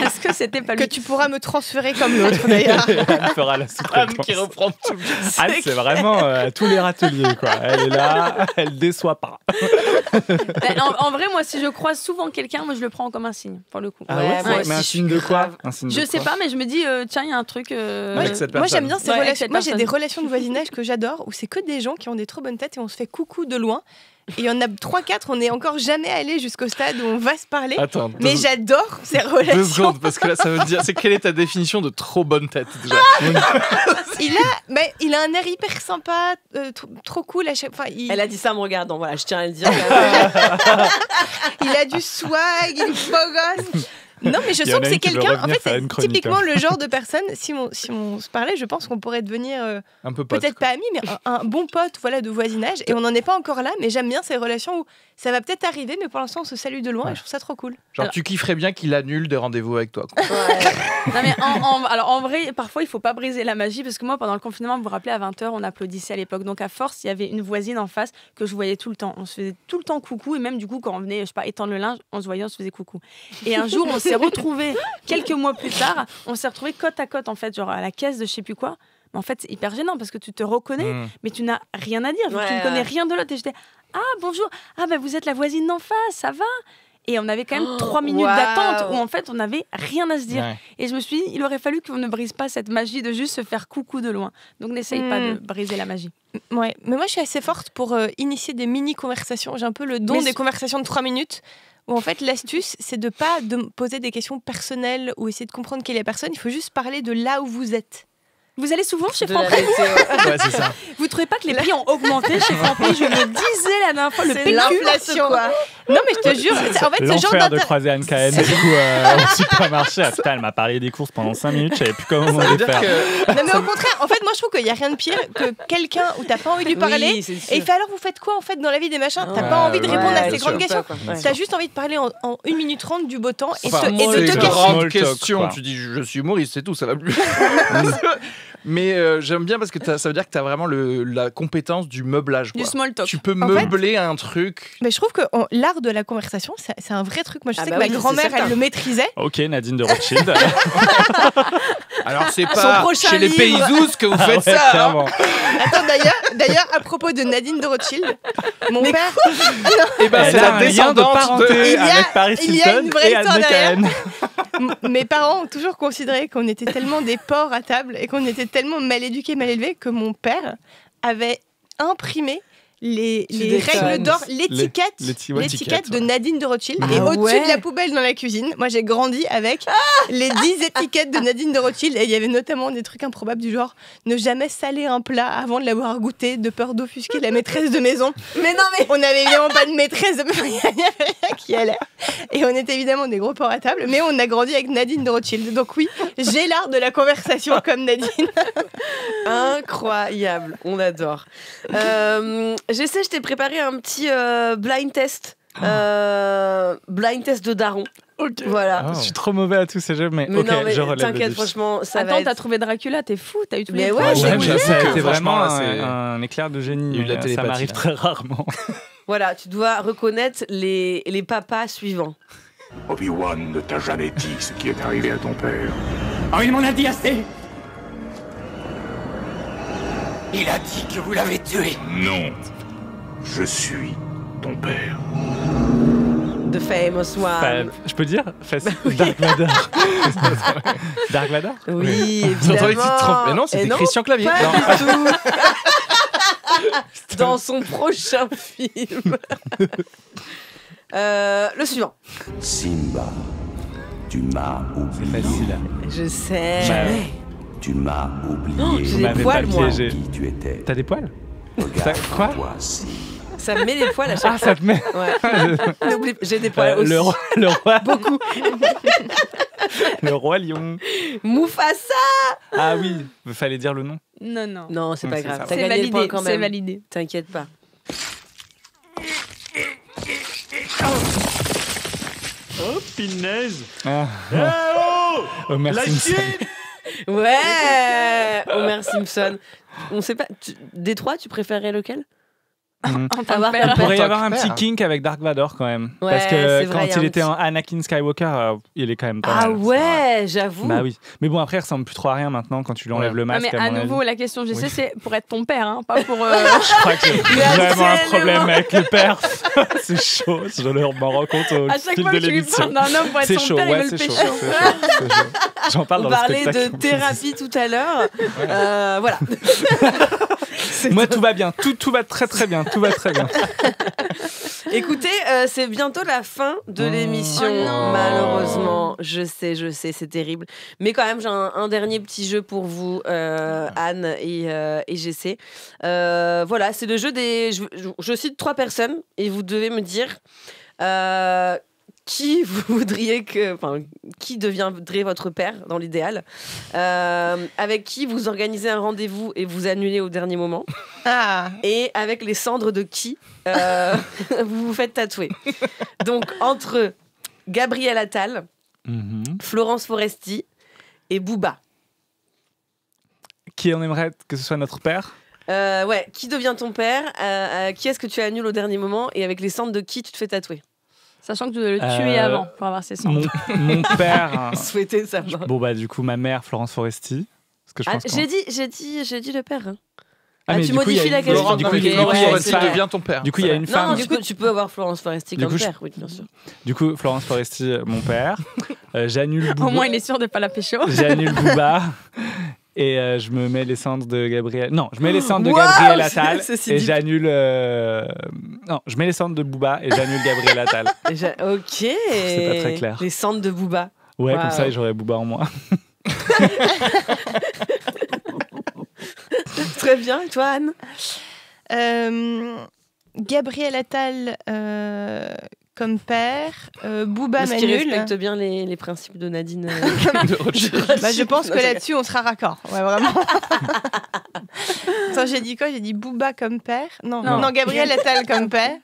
Est-ce que c'était pas Que lui? tu pourras me transférer comme l'autre d'ailleurs. Elle fera la sous-traitance. reprend tout. Anne, c'est vraiment tous les râteliers, quoi. Elle est là, elle déçoit pas. En vrai, moi, si je croise souvent quelqu'un, moi, je le prends comme un signe, pour le coup. Ah Ouais, ouais, moi mais un aussi, signe je de suis quoi? grave. Un signe de Je sais quoi pas, mais je me dis, tiens, il y a un truc. Avec cette Moi j'aime personne. bien ces Ouais, avec relations. cette Moi j'ai des personne. relations de voisinage que j'adore où c'est que des gens qui ont des trop bonnes têtes et on se fait coucou de loin. Et il y en a 3-4, on n'est encore jamais allé jusqu'au stade où on va se parler. Attends, Mais j'adore ces 2 relations. secondes, parce que là, ça veut dire. C'est quelle est ta définition de trop bonne tête déjà? Il a un air hyper sympa, trop cool. À chaque fois, il Elle a dit ça en me regardant. Voilà, je tiens à le dire. a du swag, il est beau gosse. Non, mais je Il y sens en que a c'est une qui veut quelqu'un. En revenir faire fait, une c'est chronique, typiquement hein. le genre de personne. Si on se parlait, je pense qu'on pourrait devenir Un peu pote. peut-être pas amis, mais un bon pote, voilà, de voisinage. Et on n'en est pas encore là, mais j'aime bien ces relations où ça va peut-être arriver, mais pour l'instant on se salue de loin et je trouve ça trop cool. Genre, tu kifferais bien qu'il annule des rendez-vous avec toi, quoi. Non, mais alors, en vrai, parfois, il faut pas briser la magie parce que moi, pendant le confinement, vous vous rappelez, à 20h, on applaudissait à l'époque. Donc, à force, il y avait une voisine en face que je voyais tout le temps. On se faisait tout le temps coucou. Et même, du coup, quand on venait, je sais pas, étendre le linge, on se voyait, on se faisait coucou. Et un jour, on s'est retrouvés, quelques mois plus tard, on s'est retrouvés côte à côte, en fait, genre à la caisse de je sais plus quoi. Mais en fait, c'est hyper gênant parce que tu te reconnais, mais tu n'as rien à dire. Ouais, tu ne connais ouais. rien de l'autre. Et j'étais, ah, bonjour. Ah, ben, vous êtes la voisine d'en face, ça va? Et on avait quand même 3 minutes waouh. d'attente où en fait on n'avait rien à se dire. Ouais. Et je me suis dit, il aurait fallu qu'on ne brise pas cette magie de juste se faire coucou de loin. Donc n'essaye pas de briser la magie. Ouais, mais moi je suis assez forte pour initier des mini-conversations. J'ai un peu le don Mais des conversations de 3 minutes. Où en fait l'astuce c'est de pas de poser des questions personnelles ou essayer de comprendre quelle est la personne. Il faut juste parler de là où vous êtes. Vous allez souvent chez De la Franprix? météo. Ouais, c'est ça. Vous trouvez pas que les prix ont augmenté chez Franprix? Je me disais la dernière fois, le C'est PQ. l'inflation. Non mais je te jure, en fait ce genre L'enfer de d'inter... croiser Anne Cahen du coup au supermarché. Ah, putain, elle m'a parlé des courses pendant 5 minutes, je savais plus comment Ça veut les dire faire. que. Non mais au contraire, en fait moi je trouve qu'il n'y a rien de pire que quelqu'un où t'as pas envie de lui parler. Oui, c'est Et sûr. il fait alors vous faites quoi en fait dans la vie des machins? T'as Ouais, pas envie de ouais, répondre à bien ces sûr. grandes questions. Ouais. T'as juste envie de parler en 1 minute 30 du beau temps et, Enfin, et de c'est te une cacher. grande Small talk, question. quoi. Tu dis je suis humoriste, c'est tout, ça va plus. Mais j'aime bien parce que ça veut dire que tu as vraiment la compétence du meublage. Du Quoi. small talk. Tu peux En fait- meubler un truc. Mais je trouve que l'art de la conversation, c'est un vrai truc. Moi, je Ah sais bah que oui, ma c'est grand-mère, certain. elle le maîtrisait. Ok, Nadine de Rothschild. Alors c'est Son pas prochain chez les livre. Paysous que vous faites Ouais, ça. hein. clairement. Attends, d'ailleurs, à propos de Nadine de Rothschild, mon père, Et ben Elle c'est a la un lien de descendante parenté Il y a- avec Paris il y a une Hilton vraie et Anne histoire derrière. Cahen. mes parents ont toujours considéré qu'on était tellement des porcs à table et qu'on était tellement mal éduqués, mal élevés que mon père avait imprimé les déconnes. règles d'or, l'étiquette l'étiquette, de Nadine de Rothschild. Ah Et au-dessus ouais. de la poubelle dans la cuisine, moi j'ai grandi avec les 10 étiquettes de Nadine de Rothschild. Et il y avait notamment des trucs improbables du genre ne jamais saler un plat avant de l'avoir goûté, de peur d'offusquer la maîtresse de maison. Mais non, mais. On n'avait évidemment pas de maîtresse de maison, il n'y avait rien qui allait. Et on était évidemment des gros porcs à table, mais on a grandi avec Nadine de Rothschild. Donc oui, j'ai l'art de la conversation comme Nadine. Incroyable, on adore. J'essaie, je t'ai préparé un petit blind test. Blind test de daron. Voilà. Je suis trop mauvais à tous ces jeux, mais Mais ok, non, mais je relève le t'inquiète, défi. franchement, ça va Attends, être... t'as trouvé Dracula, t'es fou, t'as eu tous Mais les ouais, points. j'ai Ouais, voulu. ça a été Franchement, vraiment là, c'est- un éclair de génie. Il y a eu de la mais ça télépathie, m'arrive là. très rarement. Voilà, tu dois reconnaître les papas suivants. Obi-Wan ne t'a jamais dit ce qui est arrivé à ton père. Oh, il m'en a dit assez. Il a dit que vous l'avez tué. Non. Je suis ton père. The famous one. Je peux dire Dark Vador. Dark Vador. Oui, J'entendais évidemment. que tu te trompes. Mais non, Et c'était Christian Clavier. Pas Non. du tout. Dans son prochain film. Le suivant. Simba, tu m'as oublié. Facile. Je sais. Jamais. Tu m'as oublié. Oh, j'ai Vous des m'avez poils, pas moi. piégé. Qui tu étais. T'as des poils? Regarde quoi toi, Simba. Ça me met les poils à chaque Ah, fois. ça te met. Ouais. N'oublie- j'ai des poils aussi. Le roi. Beaucoup. Le roi lion. Mufasa. Ah oui, il fallait dire le nom. Non, non. Non, c'est Oui, pas c'est grave. ça. T'as C'est gagné le point validé, quand c'est même. validé. T'inquiète pas. Oh, pinaise. Ah. Homer La Simpson. suite. Ouais, Homer Simpson. On sait pas. Des trois, tu préférais lequel? Mhm. Avoir père. ton Il pourrait y père. avoir un Père. petit kink avec Dark Vador quand même. Ouais, Parce que c'est vrai, quand il y a il un était petit- en Anakin Skywalker, il est quand même pas Ah mal. ouais, j'avoue. Bah oui. Mais bon, après, il ressemble plus trop à rien maintenant quand tu lui enlèves Ouais. le Ah, masque. mais à mon nouveau, avis. la question que je sais, Oui. c'est pour être ton père, hein, pas pour. Je crois que j'ai vraiment un tellement- problème avec le père. C'est chaud. Je m'en rends compte au À chaque fil fois de que tu lui l'émission. parles d'un homme pour être C'est son chaud, père, il ouais, veut le c'est chaud. pécho. C'est chaud. J'en parle On dans le parlait spectacle. de thérapie tout à l'heure. Voilà. Moi, tout va bien. Tout va très très bien. Tout va très bien. Écoutez, c'est bientôt la fin de l'émission, Oh non. malheureusement. Je sais, c'est terrible. Mais quand même, j'ai un dernier petit jeu pour vous, Anne et GC. Voilà, c'est le jeu des... Je cite 3 personnes et vous devez me dire qui vous voudriez que... Enfin, qui deviendrait votre père, dans l'idéal. Avec qui vous organisez un rendez-vous et vous annulez au dernier moment. Ah, Et avec les cendres de qui vous vous faites tatouer. Donc, entre Gabriel Attal, Florence Foresti et Booba. Qui on aimerait que ce soit notre père? Ouais, qui devient ton père Qui est-ce que tu annules au dernier moment Et avec les cendres de qui tu te fais tatouer? Sachant que tu dois le tuer avant pour avoir ses cendres. Mon père. Souhaiter sa mort. Bon, bah, du coup, ma mère, Florence Foresti. Parce que je pense J'ai dit le père. Hein. mais tu du coup, il y a modifies la une- question. Laurent, du non, coup, mais il y a- Florence du coup, il y a une Foresti femme. devient ton père. Du coup, il y a une Non, femme. du coup, tu peux avoir Florence Foresti Du comme coup, père, oui, bien sûr. Du coup, Florence Foresti, mon père. J'annule Booba. Au moins, il est sûr de pas la pécho. J'annule Booba. Et je me mets les cendres de Gabriel. Non, je mets les cendres de Wow, Gabriel Attal. ceci Et dit. j'annule. Non, je mets les cendres de Booba et j'annule Gabriel Attal. Ok. C'est pas très clair. Les cendres de Booba. Ouais, Wow. comme ça, j'aurais Booba en moi. Très bien. Et toi, Anne? Gabriel Attal comme père, Booba Est-ce qu'il Manul. respecte bien les principes de Nadine De Rothschild. Bah, je pense que là-dessus, on sera raccord. Ouais, vraiment. Attends, j'ai dit quoi? J'ai dit Booba comme père. Non, Non. Gabriel Attal comme père.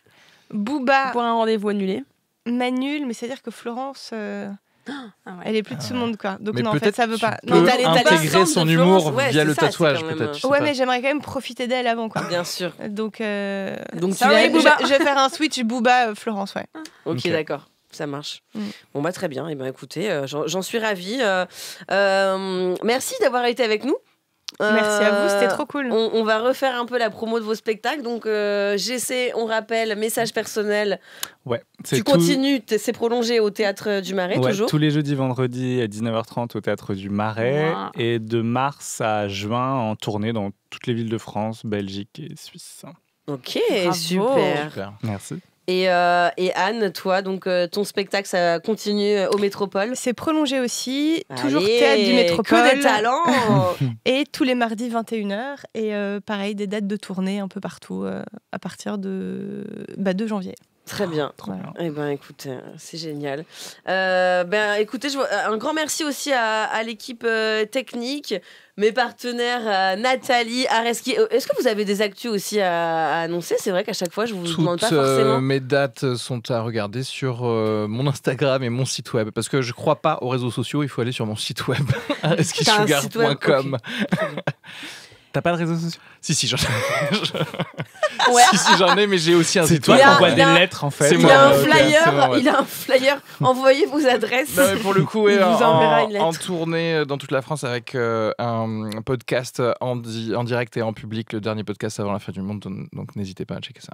Booba Pour un rendez-vous annulé. Manul, mais c'est-à-dire que Florence, Ah ouais. elle est plus de ce monde, quoi. Donc Mais non, en fait, peut-être ça veut pas. tu Non, peux t'as les intégrer cendres son de humour Florence. Ouais, via c'est le ça, c'est tatouage, quand même- peut-être. je sais ouais, pas. mais j'aimerais quand même profiter d'elle avant, quoi. Bien sûr. Donc Donc tu sorry, l'as- Booba. Je vais faire un switch Booba Florence, ouais. Ok, Ok. d'accord. Ça marche. Mm. Bon, bah très bien. Et ben écoutez, j'en suis ravie. Merci d'avoir été avec nous. Merci à vous, c'était trop cool. On va refaire un peu la promo de vos spectacles. Donc, GC, on rappelle, message personnel. Ouais. c'est Tu tout- continues, c'est prolongé au Théâtre du Marais, Ouais, toujours. tous les jeudis, vendredis à 19h30 au Théâtre du Marais. Wow. Et de mars à juin en tournée dans toutes les villes de France, Belgique et Suisse. Ok, Bravo. super. Super. Merci. Et Anne, toi, donc ton spectacle, ça continue au Métropole. C'est prolongé aussi, toujours Allez, Théâtre du Métropole. Que des talents. Et tous les mardis 21h. Et pareil, des dates de tournée un peu partout à partir de 2 janvier. Très bien. Trop bien. Eh ben, écoute, c'est génial. Écoutez, un grand merci aussi à l'équipe technique, mes partenaires Nathalie, Areski. Est-ce que vous avez des actus aussi à annoncer? C'est vrai qu'à chaque fois, je vous demande Toutes pas forcément. mes dates sont à regarder sur mon Instagram et mon site web. Parce que je crois pas aux réseaux sociaux, il faut aller sur mon site web, T'as un site web, areskisugar.com. T'as pas de réseaux sociaux? Si, j'en Ouais. si, j'en ai, mais j'ai aussi un C'est site toi web. qui Il a- envoie il des a- lettres, en fait. C'est Il moi, a un ok, flyer, c'est moi, ouais. il a un flyer. Envoyez vos adresses. Non, mais pour le coup, Il ouais, vous enverra une lettre. en tournée dans toute la France avec un podcast en direct et en public, le dernier podcast avant la fin du monde. Donc n'hésitez pas à checker ça.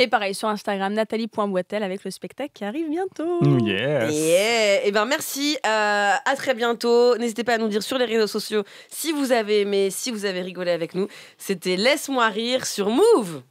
Et pareil, sur Instagram, nathalie.boitel avec le spectacle qui arrive bientôt. Yes. Yeah. Eh ben merci, à très bientôt. N'hésitez pas à nous dire sur les réseaux sociaux si vous avez aimé, si vous avez rigolé avec nous. C'était Laisse-moi rire sur Move.